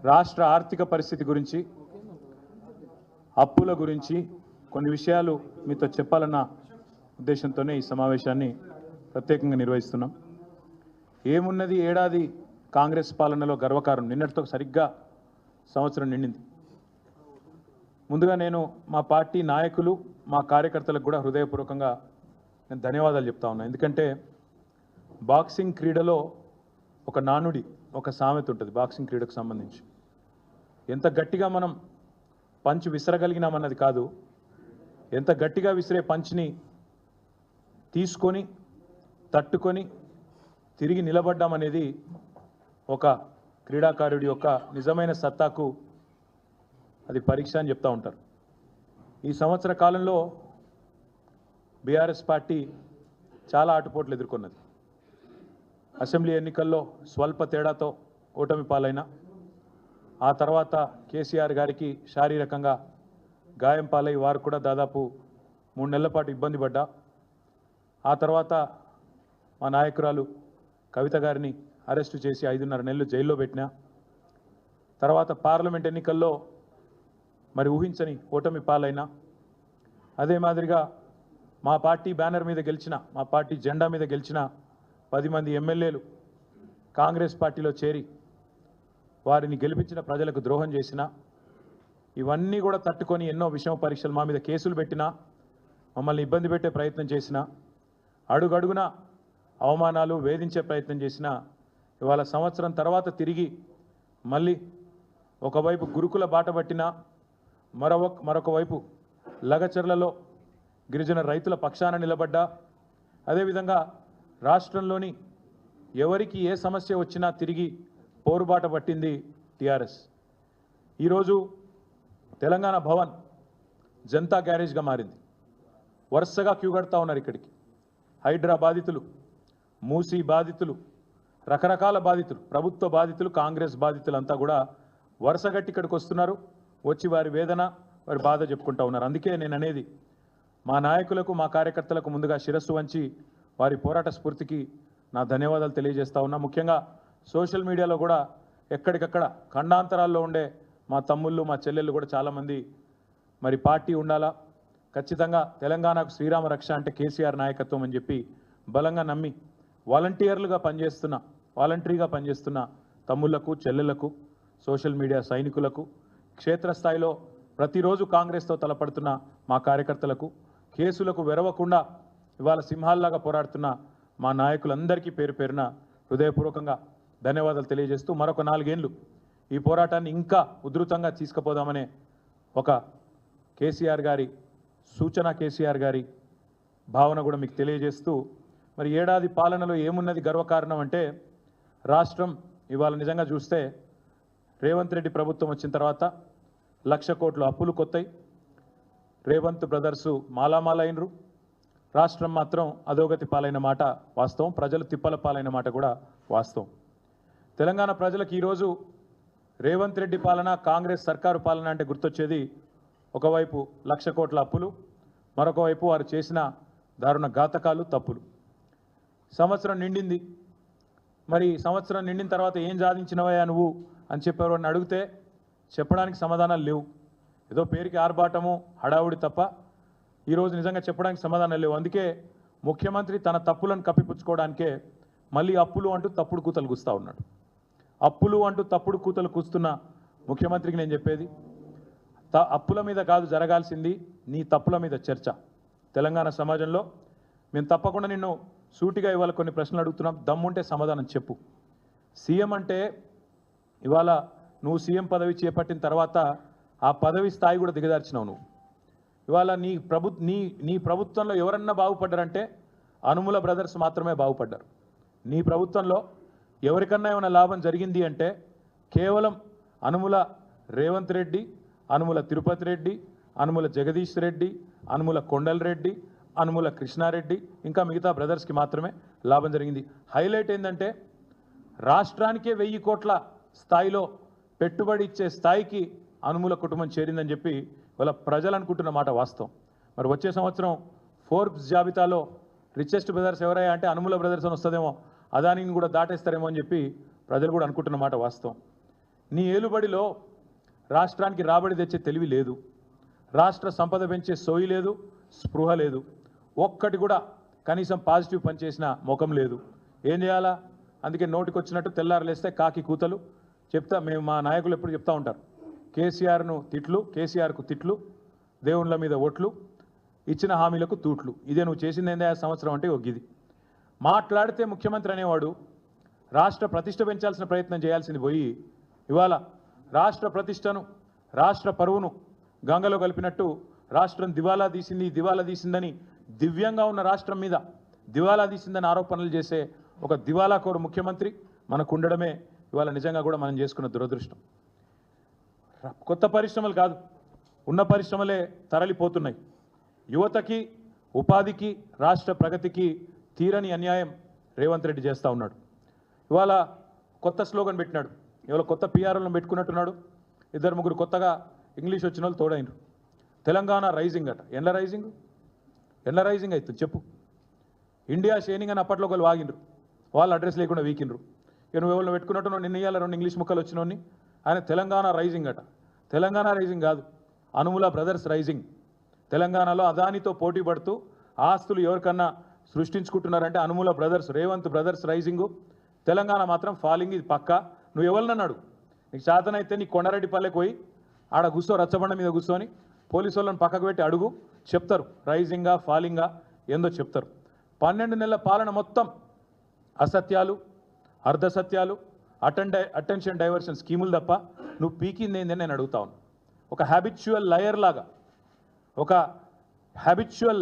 రాష్ట్ర ఆర్థిక పరిస్థితి గురించి, అప్పుల గురించి కొన్ని విషయాలు మీతో చెప్పాలన్న ఉద్దేశంతోనే ఈ సమావేశాన్ని ప్రత్యేకంగా నిర్వహిస్తున్నాం. ఏమున్నది, ఏడాది కాంగ్రెస్ పాలనలో గర్వకారణం. నిన్నటితో సరిగ్గా సంవత్సరం నిండింది. ముందుగా నేను మా పార్టీ నాయకులు, మా కార్యకర్తలకు కూడా హృదయపూర్వకంగా నేను ధన్యవాదాలు చెప్తా ఉన్నా. ఎందుకంటే బాక్సింగ్ క్రీడలో ఒక నానుడి, ఒక సామెత ఉంటుంది బాక్సింగ్ క్రీడకు సంబంధించి. ఎంత గట్టిగా మనం పంచ్ విసరగలిగినామన్నది కాదు, ఎంత గట్టిగా విసిరే పంచ్ని తీసుకొని తట్టుకొని తిరిగి నిలబడ్డామనేది ఒక క్రీడాకారుడి యొక్క నిజమైన సత్తాకు అది పరీక్ష అని చెప్తూ ఉంటారు. ఈ సంవత్సర కాలంలో బీఆర్ఎస్ పార్టీ చాలా ఆటుపోట్లు ఎదుర్కొన్నది. అసెంబ్లీ ఎన్నికల్లో స్వల్ప తేడాతో ఓటమి పాలైన, ఆ తర్వాత కేసీఆర్ గారికి శారీరకంగా గాయం పాలై వారు కూడా దాదాపు 3 నెలల పాటు ఇబ్బంది పడ్డా, ఆ తర్వాత మా నాయకురాలు కవిత గారిని అరెస్టు చేసి 5.5 నెలలు జైల్లో పెట్టినా, తర్వాత పార్లమెంట్ ఎన్నికల్లో మరి ఊహించని ఓటమి పాలైన, అదే మాదిరిగా మా పార్టీ బ్యానర్ మీద గెలిచిన, మా పార్టీ జెండా మీద గెలిచిన 10 మంది ఎమ్మెల్యేలు కాంగ్రెస్ పార్టీలో చేరి వారిని గెలిపించిన ప్రజలకు ద్రోహం చేసిన, ఇవన్నీ కూడా తట్టుకొని ఎన్నో విషమ పరీక్షలు మా మీద కేసులు పెట్టినా, మమ్మల్ని ఇబ్బంది పెట్టే ప్రయత్నం చేసిన, అడుగడుగున అవమానాలు వేధించే ప్రయత్నం చేసిన, ఇవాళ సంవత్సరం తర్వాత తిరిగి మళ్ళీ ఒకవైపు గురుకుల బాట పట్టినా, మరొక వైపు లగచర్లలో గిరిజన రైతుల పక్షాన నిలబడ్డా, అదేవిధంగా రాష్ట్రంలోని ఎవరికి ఏ సమస్య వచ్చినా తిరిగి పోరుబాట పట్టింది టీఆర్ఎస్. ఈరోజు తెలంగాణ భవన్ జనతా గ్యారేజ్గా మారింది. వరుసగా క్యూ కడతా ఉన్నారు ఇక్కడికి. హైడ్రా బాధితులు, మూసీ బాధితులు, రకరకాల బాధితులు, ప్రభుత్వ బాధితులు, కాంగ్రెస్ బాధితులు అంతా కూడా వరుసగట్టి ఇక్కడికి వస్తున్నారు. వచ్చి వారి వేదన, వారి బాధ చెప్పుకుంటా ఉన్నారు. అందుకే నేను అనేది, మా నాయకులకు, మా కార్యకర్తలకు ముందుగా శిరస్సు వంచి వారి పోరాట స్ఫూర్తికి నా ధన్యవాదాలు తెలియజేస్తా ఉన్నా. ముఖ్యంగా సోషల్ మీడియాలో కూడా ఎక్కడికక్కడ ఖండాంతరాల్లో ఉండే మా తమ్ముళ్ళు, మా చెల్లెళ్ళు కూడా చాలామంది మరి పార్టీ ఉండాలా, ఖచ్చితంగా తెలంగాణకు శ్రీరామ రక్ష అంటే కేసీఆర్ నాయకత్వం అని చెప్పి బలంగా నమ్మి వాలంటీర్లుగా పనిచేస్తున్న తమ్ముళ్లకు, చెల్లెళ్లకు, సోషల్ మీడియా సైనికులకు, క్షేత్రస్థాయిలో ప్రతిరోజు కాంగ్రెస్తో తలపడుతున్న మా కార్యకర్తలకు, కేసులకు వెరవకుండా ఇవాళ సింహాల్లాగా పోరాడుతున్న మా నాయకులందరికీ పేరు పేరున హృదయపూర్వకంగా ధన్యవాదాలు తెలియజేస్తూ, మరొక 4 ఏళ్ళు ఈ పోరాటాన్ని ఇంకా ఉధృతంగా తీసుకుపోదామనే ఒక కేసీఆర్ గారి సూచన, కేసీఆర్ గారి భావన కూడా మీకు తెలియజేస్తూ, మరి ఏడాది పాలనలో ఏమున్నది గర్వకారణం అంటే, రాష్ట్రం ఇవాళ నిజంగా చూస్తే రేవంత్ రెడ్డి ప్రభుత్వం వచ్చిన తర్వాత 1,00,000 కోట్ల అప్పులు కొత్తాయి. రేవంత్ బ్రదర్సు మాలామాలైనరు, రాష్ట్రం మాత్రం అధోగతి పాలైన మాట వాస్తవం. ప్రజలు తిప్పల పాలైన మాట కూడా వాస్తవం. తెలంగాణ ప్రజలకు ఈరోజు రేవంత్ రెడ్డి పాలన, కాంగ్రెస్ సర్కారు పాలన అంటే గుర్తొచ్చేది ఒకవైపు 1,00,000 కోట్ల అప్పులు, మరొక వైపు వారు చేసిన దారుణ ఘాతకాలు, తప్పులు. సంవత్సరం నిండింది. మరి సంవత్సరం నిండిన తర్వాత ఏం సాధించినవయ్యా నువ్వు అని చెప్పారు అని అడిగితే చెప్పడానికి సమాధానాలు లేవు. ఏదో పేరుకి ఆర్భాటము, హడావుడి తప్ప ఈరోజు నిజంగా చెప్పడానికి సమాధానాలు లేవు. అందుకే ముఖ్యమంత్రి తన తప్పులను కప్పిపుచ్చుకోవడానికే మళ్ళీ అప్పులు అంటూ తప్పుడు కూతలు కూస్తూ ఉన్నాడు. అప్పులు అంటూ తప్పుడు కూతలు కూస్తున్న ముఖ్యమంత్రికి నేను చెప్పేది, అప్పుల మీద కాదు జరగాల్సింది, నీ తప్పుల మీద చర్చ. తెలంగాణ సమాజంలో మేము తప్పకుండా నిన్ను సూటిగా ఇవాళ కొన్ని ప్రశ్నలు అడుగుతున్నాం, దమ్ముంటే సమాధానం చెప్పు. సీఎం అంటే ఇవాళ నువ్వు సీఎం పదవి చేపట్టిన తర్వాత ఆ పదవి స్థాయి కూడా దిగదార్చినావు నువ్వు. ఇవాళ నీ ప్రభుత్వంలో ఎవరన్నా బాగుపడ్డారంటే అనుముల బ్రదర్స్ మాత్రమే బాగుపడ్డారు. నీ ప్రభుత్వంలో ఎవరికన్నా ఏమైనా లాభం జరిగింది అంటే కేవలం అనుముల రేవంత్ రెడ్డి, అనుముల తిరుపతి రెడ్డి, అనుముల జగదీష్ రెడ్డి, అనుముల కొండల్ రెడ్డి, అనుముల కృష్ణారెడ్డి, ఇంకా మిగతా బ్రదర్స్కి మాత్రమే లాభం జరిగింది. హైలైట్ ఏంటంటే రాష్ట్రానికే 1000 కోట్ల స్థాయిలో పెట్టుబడి ఇచ్చే స్థాయికి అనుముల కుటుంబం చేరిందని చెప్పి వాళ్ళ ప్రజలు అనుకుంటున్న మాట వాస్తవం. మరి వచ్చే సంవత్సరం ఫోర్బ్స్ జాబితాలో రిచెస్ట్ బ్రదర్స్ ఎవరయ్యా అంటే అనుముల బ్రదర్స్ అని వస్తుందేమో, అదానిని కూడా దాటేస్తారేమో అని చెప్పి ప్రజలు కూడా అనుకుంటున్న మాట వాస్తవం. నీ ఏలుబడిలో రాష్ట్రానికి రాబడి తెచ్చే తెలివి లేదు, రాష్ట్ర సంపద పెంచే సోయి లేదు, స్పృహ లేదు, ఒక్కటి కూడా కనీసం పాజిటివ్ పనిచేసిన ముఖం లేదు. ఏం చేయాలా? అందుకే నోటికి వచ్చినట్టు తెల్లారలేస్తే కాకి కూతలు చెప్తా. మేము మా నాయకులు ఎప్పుడు చెప్తా ఉంటారు, కేసీఆర్ను తిట్లు, కేసీఆర్కు తిట్లు, దేవుళ్ళ మీద ఓట్లు, ఇచ్చిన హామీలకు తూట్లు. ఇదే నువ్వు చేసింది ఏందా సంవత్సరం అంటే ఒగ్గిది. మాట్లాడితే ముఖ్యమంత్రి అనేవాడు రాష్ట్ర ప్రతిష్ట పెంచాల్సిన ప్రయత్నం చేయాల్సింది పోయి ఇవాళ రాష్ట్ర ప్రతిష్టను, రాష్ట్ర పరువును గంగలో కలిపినట్టు రాష్ట్రం దివాలా తీసిందని దివ్యంగా ఉన్న రాష్ట్రం మీద దివాలా తీసిందని ఆరోపణలు చేసే ఒక దివాలాకోరు ముఖ్యమంత్రి మనకు ఉండడమే ఇవాళ నిజంగా కూడా మనం చేసుకున్న దురదృష్టం. కొత్త పరిశ్రమలు కాదు, ఉన్న పరిశ్రమలే తరలిపోతున్నాయి. యువతకి, ఉపాధికి, రాష్ట్ర ప్రగతికి తీరని అన్యాయం రేవంత్ రెడ్డి చేస్తూ ఉన్నాడు. ఇవాళ కొత్త స్లోగన్ పెట్టినాడు, ఇవాళ కొత్త పిఆర్లను పెట్టుకున్నట్టున్నాడు. 2-3 కొత్తగా ఇంగ్లీష్ వచ్చిన వాళ్ళు తోడైనరు. తెలంగాణ రైజింగ్ అట. ఎండ్ల రైజింగ్ అవుతుంది చెప్పు. ఇండియా షేనింగ్ అని అప్పట్లో ఒకళ్ళు వాగినరు, వాళ్ళు అడ్రస్ లేకుండా వీకినరు. ఇక నువ్వు ఎవరిని పెట్టుకున్నట్టు నిన్న ఇయ్యాల 2 ఇంగ్లీష్ ముక్కలు వచ్చినోని ఆయన తెలంగాణ రైజింగ్ అట. తెలంగాణ రైజింగ్ కాదు, అనుముల బ్రదర్స్ రైజింగ్. తెలంగాణలో అదానితో పోటీ పడుతూ ఆస్తులు ఎవరికన్నా సృష్టించుకుంటున్నారంటే అనుముల బ్రదర్స్, రేవంత్ బ్రదర్స్ రైజింగు. తెలంగాణ మాత్రం ఫాలింగ్, ఇది పక్క. నువ్వు ఎవరినన్నాడు? నీకు శాతనైతే నీ కొండారెడ్డి పల్లెకి పోయి ఆడ కూర్చో, రచ్చబండ మీద కూర్చొని పోలీసు వాళ్ళని పక్కకు పెట్టి అడుగు, చెప్తారు రైజింగా ఫాలింగా ఏందో చెప్తారు. 12 నెలల పాలన మొత్తం అసత్యాలు, అర్ధసత్యాలు, అటెన్షన్ డైవర్షన్ స్కీములు తప్ప నువ్వు పీకింది ఏందని నేను అడుగుతా ఉన్నా. ఒక హ్యాబిచువల్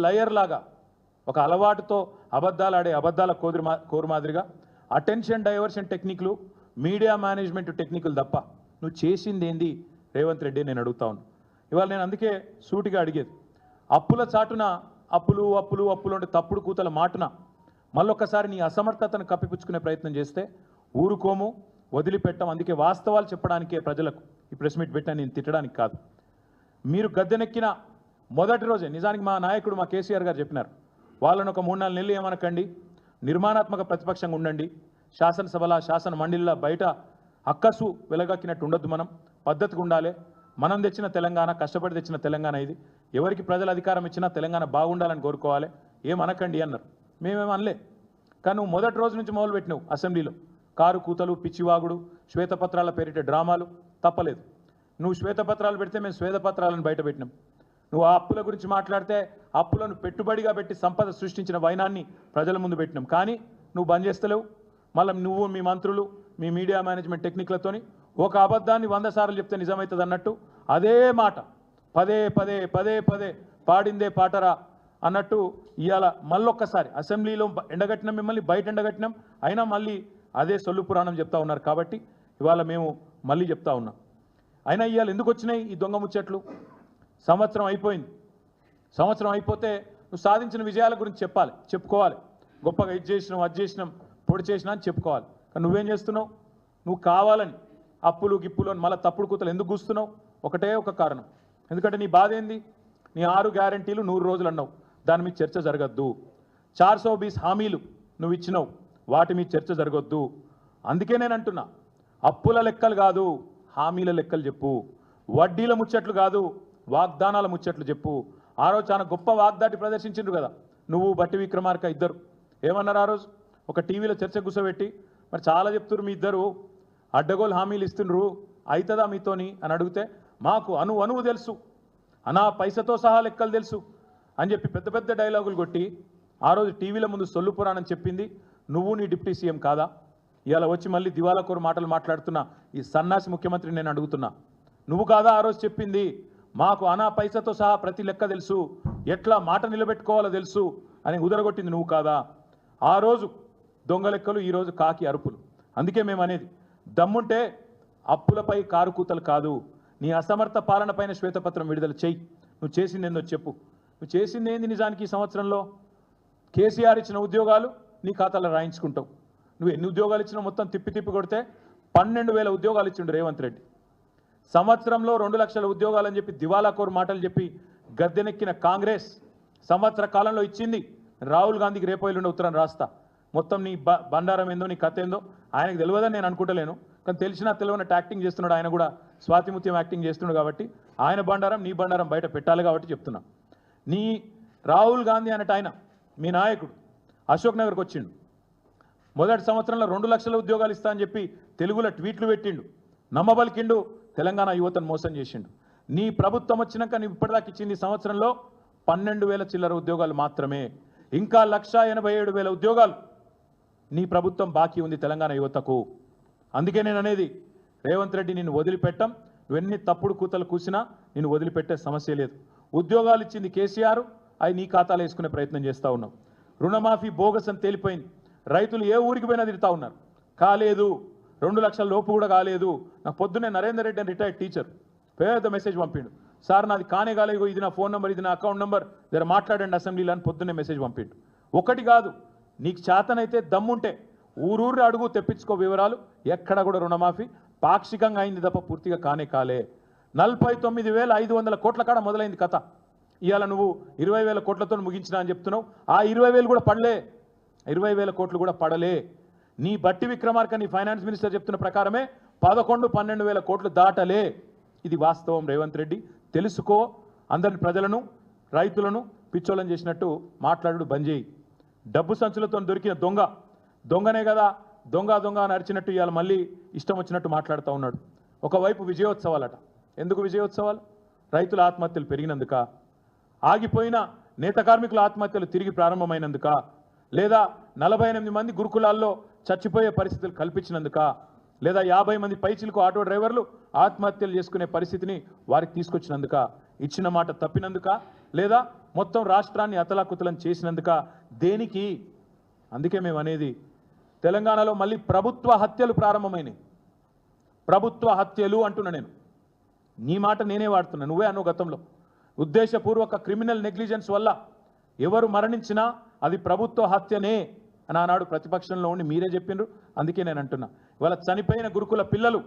లయర్ లాగా ఒక అలవాటుతో అబద్ధాలు ఆడే అబద్ధాల కోరు మాదిరిగా అటెన్షన్ డైవర్షన్ టెక్నిక్లు, మీడియా మేనేజ్మెంట్ టెక్నిక్లు తప్ప నువ్వు చేసింది ఏంది రేవంత్ రెడ్డి నేను అడుగుతా ఉన్నా. ఇవాళ నేను అందుకే సూటిగా అడిగేది, అప్పుల చాటున అప్పులు అంటే తప్పుడు కూతల మాటున మళ్ళొక్కసారి నీ అసమర్థతను కప్పిపుచ్చుకునే ప్రయత్నం చేస్తే ఊరుకోము, వదిలిపెట్టాం. అందుకే వాస్తవాలు చెప్పడానికే ప్రజలకు ఈ ప్రెస్ మీట్ పెట్టా, నేను తిట్టడానికి కాదు. మీరు గద్దెనెక్కిన మొదటి రోజే నిజానికి మా నాయకుడు మా కేసీఆర్ గారు చెప్పినారు, వాళ్ళను ఒక 3-4 నెలలు ఏమనకండి, నిర్మాణాత్మక ప్రతిపక్షంగా ఉండండి, శాసనసభల శాసన మండలిలో బయట అక్కసు వెలగక్కినట్టు ఉండొద్దు, మనం పద్ధతిగా ఉండాలి, మనం తెచ్చిన తెలంగాణ, కష్టపడి తెచ్చిన తెలంగాణ ఇది, ఎవరికి ప్రజలు అధికారం ఇచ్చినా తెలంగాణ బాగుండాలని కోరుకోవాలి, ఏమనకండి అన్నారు. మేమేమో అనలే. కానీ నువ్వు మొదటి రోజు నుంచి మొదలుపెట్టినావు అసెంబ్లీలో కారు కూతలు, పిచ్చివాగుడు, శ్వేతపత్రాల పేరిట డ్రామాలు తప్పలేదు. నువ్వు శ్వేతపత్రాలు పెడితే మేము శ్వేతపత్రాలను బయట పెట్టినాం. నువ్వు ఆ అప్పుల గురించి మాట్లాడితే అప్పులను పెట్టుబడిగా పెట్టి సంపద సృష్టించిన వైనాన్ని ప్రజల ముందు పెట్టినాం. కానీ నువ్వు బంద్ చేస్తలేవు. మళ్ళీ నువ్వు, మీ మంత్రులు, మీ మీడియా మేనేజ్మెంట్ టెక్నిక్లతోని ఒక అబద్ధాన్ని 100 సార్లు చెప్తే నిజమవుతుంది అన్నట్టు అదే మాట పదే పాడిందే పాటరా అన్నట్టు ఇవాళ మళ్ళొక్కసారి అసెంబ్లీలో ఎండగట్టినాం, మిమ్మల్ని బయట ఎండగట్టినాం, అయినా మళ్ళీ అదే సొల్లు పురాణం చెప్తా ఉన్నారు. కాబట్టి ఇవాళ మేము మళ్ళీ చెప్తా ఉన్నాం. అయినా ఇవాళ ఎందుకు వచ్చినాయి ఈ దొంగ ముచ్చట్లు? సంవత్సరం అయిపోయింది. సంవత్సరం అయిపోతే నువ్వు సాధించిన విజయాల గురించి చెప్పుకోవాలి. గొప్పగా ఇది చేసినాం, అది చేసినాం, పొడి చేసినా అని చెప్పుకోవాలి. కానీ నువ్వేం చేస్తున్నావు? నువ్వు కావాలని అప్పులు గిప్పులు అని మళ్ళీ తప్పుడు కూతలు ఎందుకు కూస్తున్నావు? ఒకటే ఒక కారణం. ఎందుకంటే నీ బాధ ఏంది? నీ 6 గ్యారంటీలు 100 రోజులు అన్నావు, దాని మీద చర్చ జరగద్దు. 420 హామీలు నువ్వు ఇచ్చినావు, వాటి మీద చర్చ జరగొద్దు. అందుకే నేను అంటున్నా, అప్పుల లెక్కలు కాదు, హామీల లెక్కలు చెప్పు. వడ్డీల ముచ్చట్లు కాదు, వాగ్దానాల ముచ్చట్లు చెప్పు. ఆ రోజు చాలా గొప్ప వాగ్దాటి ప్రదర్శించిండ్రు కదా నువ్వు, బట్టి విక్రమార్క ఇద్దరు. ఏమన్నారు ఆ రోజు? ఒక టీవీలో చర్చ కూర్చోబెట్టి, మరి చాలా చెప్తున్నారు మీ ఇద్దరు అడ్డగోలు హామీలు ఇస్తుండ్రు, అవుతుందా మీతోని అని అడిగితే, మాకు అణువు తెలుసు, అనా పైసతో సహా లెక్కలు తెలుసు అని చెప్పి పెద్ద పెద్ద డైలాగులు కొట్టి ఆ రోజు టీవీల ముందు సొల్లు పురాణం చెప్పింది నువ్వు, నీ డిప్యూటీ సీఎం కాదా? ఇవాళ వచ్చి మళ్ళీ దివాలాకోరు మాటలు మాట్లాడుతున్నా ఈ సన్నాసి ముఖ్యమంత్రిని నేను అడుగుతున్నా, నువ్వు కాదా ఆ రోజు చెప్పింది? మాకు అనా పైసతో సహా ప్రతి లెక్క తెలుసు, ఎట్లా మాట నిలబెట్టుకోవాలో తెలుసు అని ఉదరగొట్టింది నువ్వు కాదా? ఆ రోజు దొంగ లెక్కలు, ఈరోజు కాకి అరుపులు. అందుకే మేము అనేది, దమ్ముంటే అప్పులపై కారు కూతలు కాదు, నీ అసమర్థ పాలన పైన శ్వేతపత్రం విడుదల చెయ్యి. నువ్వు చేసింది ఏందో చెప్పు. నువ్వు చేసింది ఏంది నిజానికి ఈ సంవత్సరంలో? కేసీఆర్ ఇచ్చిన ఉద్యోగాలు నీ ఖాతాలో రాయించుకుంటావు. నువ్వు ఎన్ని ఉద్యోగాలు ఇచ్చినా మొత్తం తిప్పి కొడితే 12,000 ఉద్యోగాలు ఇచ్చిండు రేవంత్ రెడ్డి. సంవత్సరంలో 2 లక్షల ఉద్యోగాలు అని చెప్పి దివాలాకోరు మాటలు చెప్పి గద్దెనెక్కిన కాంగ్రెస్ సంవత్సర కాలంలో ఇచ్చింది. రాహుల్ గాంధీకి రేపు ఎల్లుండి ఉత్తరం రాస్తా, మొత్తం నీ బండారం ఏందో, నీ కథ ఏందో ఆయనకు తెలియదని నేను అనుకుంటలేను. కానీ తెలిసినా తెలియనట్టు యాక్టింగ్ చేస్తున్నాడు. ఆయన కూడా స్వాతిముత్యం యాక్టింగ్ చేస్తున్నాడు కాబట్టి ఆయన బండారం నీ బండారం బయట పెట్టాలి కాబట్టి చెప్తున్నా. నీ రాహుల్ గాంధీ అన్నట్టు ఆయన మీ నాయకుడు అశోక్ నగర్కి వచ్చిండు. మొదటి సంవత్సరంలో 2 లక్షల ఉద్యోగాలు ఇస్తా అని చెప్పి తెలుగులో ట్వీట్లు పెట్టిండు. నమ్మబలికిండు, తెలంగాణ యువతను మోసం చేసిండు. నీ ప్రభుత్వం వచ్చినాక నీ ఇప్పటిదాకా ఇచ్చింది సంవత్సరంలో 12,000 చిల్లర ఉద్యోగాలు మాత్రమే. ఇంకా 1,87,000 ఉద్యోగాలు నీ ప్రభుత్వం బాకీ ఉంది తెలంగాణ యువతకు. అందుకే నేను అనేది రేవంత్ రెడ్డి నిన్ను వదిలిపెట్టం. నువ్వెన్ని తప్పుడు కూతలు కూసినా నిన్ను వదిలిపెట్టే సమస్య లేదు. ఉద్యోగాలు ఇచ్చింది కేసీఆర్, అవి నీ ఖాతాలో వేసుకునే ప్రయత్నం చేస్తూ ఉన్నావు. రుణమాఫీ బోగస్ అని తేలిపోయింది. రైతులు ఏ ఊరికి పోయినా తిరుగుతూ ఉన్నారు. కాలేదు, 2 లక్షల లోపు కూడా కాలేదు. నాకు పొద్దున్నే నరేందర్ రెడ్డి అని రిటైర్డ్ టీచర్ పేద మెసేజ్ పంపిండు. సార్ నాది కానే కాలేదు, ఇది నా ఫోన్ నెంబర్, ఇది నా అకౌంట్ నెంబర్, జర మాట్లాడండి అసెంబ్లీలో అని పొద్దున్నే మెసేజ్ పంపిండు. ఒకటి కాదు, నీకు చేతనైతే దమ్ముంటే ఊరూరు అడుగు తెప్పించుకో వివరాలు. ఎక్కడ కూడా రుణమాఫీ పాక్షికంగా అయింది తప్ప పూర్తిగా కానే కాలే. 49,500 కోట్ల కాడ మొదలైంది కథ. ఇవాళ నువ్వు 20,000 కోట్లతో ముగించినా అని చెప్తున్నావు. ఆ 20,000 కూడా పడలే, 20,000 కోట్లు కూడా పడలే. నీ బట్టి విక్రమార్క నీ ఫైనాన్స్ మినిస్టర్ చెప్తున్న ప్రకారమే 11-12,000 కోట్లు దాటలే. ఇది వాస్తవం. రేవంత్ రెడ్డి తెలుసుకో. అందరి ప్రజలను రైతులను పిచ్చోళ్ళని చేసినట్టు మాట్లాడు బంద్ చేయి. డబ్బు సంచులతో దొరికిన దొంగనే కదా దొంగ అని అరిచినట్టు ఇవాళ మళ్ళీ ఇష్టం వచ్చినట్టు మాట్లాడుతూ ఉన్నాడు. ఒకవైపు విజయోత్సవాలట. ఎందుకు విజయోత్సవాలు? రైతుల ఆత్మహత్యలు పెరిగినందుక, ఆగిపోయిన నేత కార్మికుల ఆత్మహత్యలు తిరిగి ప్రారంభమైనందుక, లేదా 48 మంది గురుకులాల్లో చచ్చిపోయే పరిస్థితులు కల్పించినందుక, లేదా 50 మంది పైచిలకు ఆటో డ్రైవర్లు ఆత్మహత్యలు చేసుకునే పరిస్థితిని వారికి తీసుకొచ్చినందుక, ఇచ్చిన మాట తప్పినందుక, లేదా మొత్తం రాష్ట్రాన్ని అతలాకుతలం చేసినందుక, దేనికి? అందుకే మేము అనేది తెలంగాణలో మళ్ళీ ప్రభుత్వ హత్యలు ప్రారంభమైనాయి. ప్రభుత్వ హత్యలు అంటున్నా నేను. నీ మాట నేనే వాడుతున్నా, నువ్వే అను గతంలో. ఉద్దేశపూర్వక క్రిమినల్ నెగ్లిజెన్స్ వల్ల ఎవరు మరణించినా అది ప్రభుత్వ హత్యనే అని ఆనాడు ప్రతిపక్షంలో ఉండి మీరే చెప్పిండ్రు. అందుకే నేను అంటున్నా, ఇవాళ చనిపోయిన గురుకుల పిల్లలు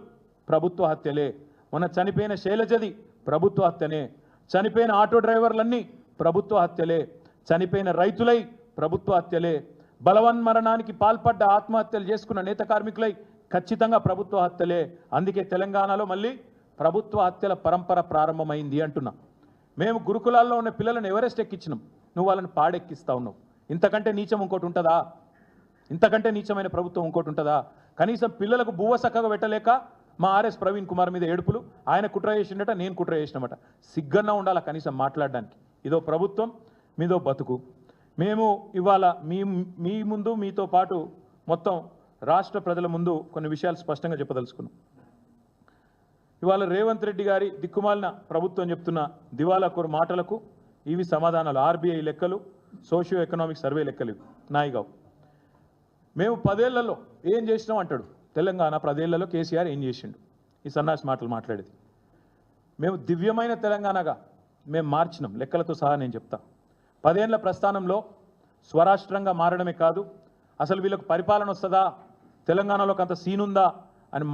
ప్రభుత్వ హత్యలే. మొన్న చనిపోయిన శైలజది ప్రభుత్వ హత్యనే. చనిపోయిన ఆటో డ్రైవర్లన్నీ ప్రభుత్వ హత్యలే. చనిపోయిన రైతులై ప్రభుత్వ హత్యలే. బలవన్మరణానికి పాల్పడ్డ ఆత్మహత్యలు చేసుకున్న నేత కార్మికులై ఖచ్చితంగా ప్రభుత్వ హత్యలే. అందుకే తెలంగాణలో మళ్ళీ ప్రభుత్వ హత్యల పరంపర ప్రారంభమైంది అంటున్నా. మేము గురుకులాల్లో ఉన్న పిల్లలను ఎవరెస్ట్ ఎక్కించినాం, నువ్వు వాళ్ళని పాడెక్కిస్తా ఉన్నావు. ఇంతకంటే నీచం ఇంకోటి ఉంటుందా? ఇంతకంటే నీచమైన ప్రభుత్వం ఇంకోటి ఉంటుందా? కనీసం పిల్లలకు బువ్వ చక్కగా పెట్టలేక మా ఆర్ఎస్ ప్రవీణ్ కుమార్ మీద ఏడుపులు. ఆయన కుట్ర చేసిండట, నేను కుట్ర చేసినమాట. సిగ్గన్నా ఉండాలా కనీసం మాట్లాడడానికి. ఇదో ప్రభుత్వం, మీదో బతుకు. మేము ఇవాళ మీ ముందు మీతో పాటు మొత్తం రాష్ట్ర ప్రజల ముందు కొన్ని విషయాలు స్పష్టంగా చెప్పదలుచుకున్నాం. ఇవాళ రేవంత్ రెడ్డి గారి దిక్కుమాలిన ప్రభుత్వం చెప్తున్న దివాలాకోరు మాటలకు ఇవి సమాధానాలు. ఆర్బీఐ లెక్కలు, సోషియో ఎకనామిక్ సర్వే లెక్కలు ఇవి నాయిగావు. మేము 10 ఏళ్లలో ఏం చేసినాం అంటాడు. తెలంగాణ 10 ఏళ్లలో కేసీఆర్ ఏం చేసిండు? ఈ సన్నాసి మాటలు మాట్లాడేది. మేము దివ్యమైన తెలంగాణగా మేము మార్చినాం, లెక్కలతో సహా నేను చెప్తా. 10 ఏళ్ల ప్రస్థానంలో స్వరాష్ట్రంగా మారడమే కాదు, అసలు వీళ్ళకు పరిపాలన వస్తుందా, తెలంగాణలోకి అంత సీనుందా అని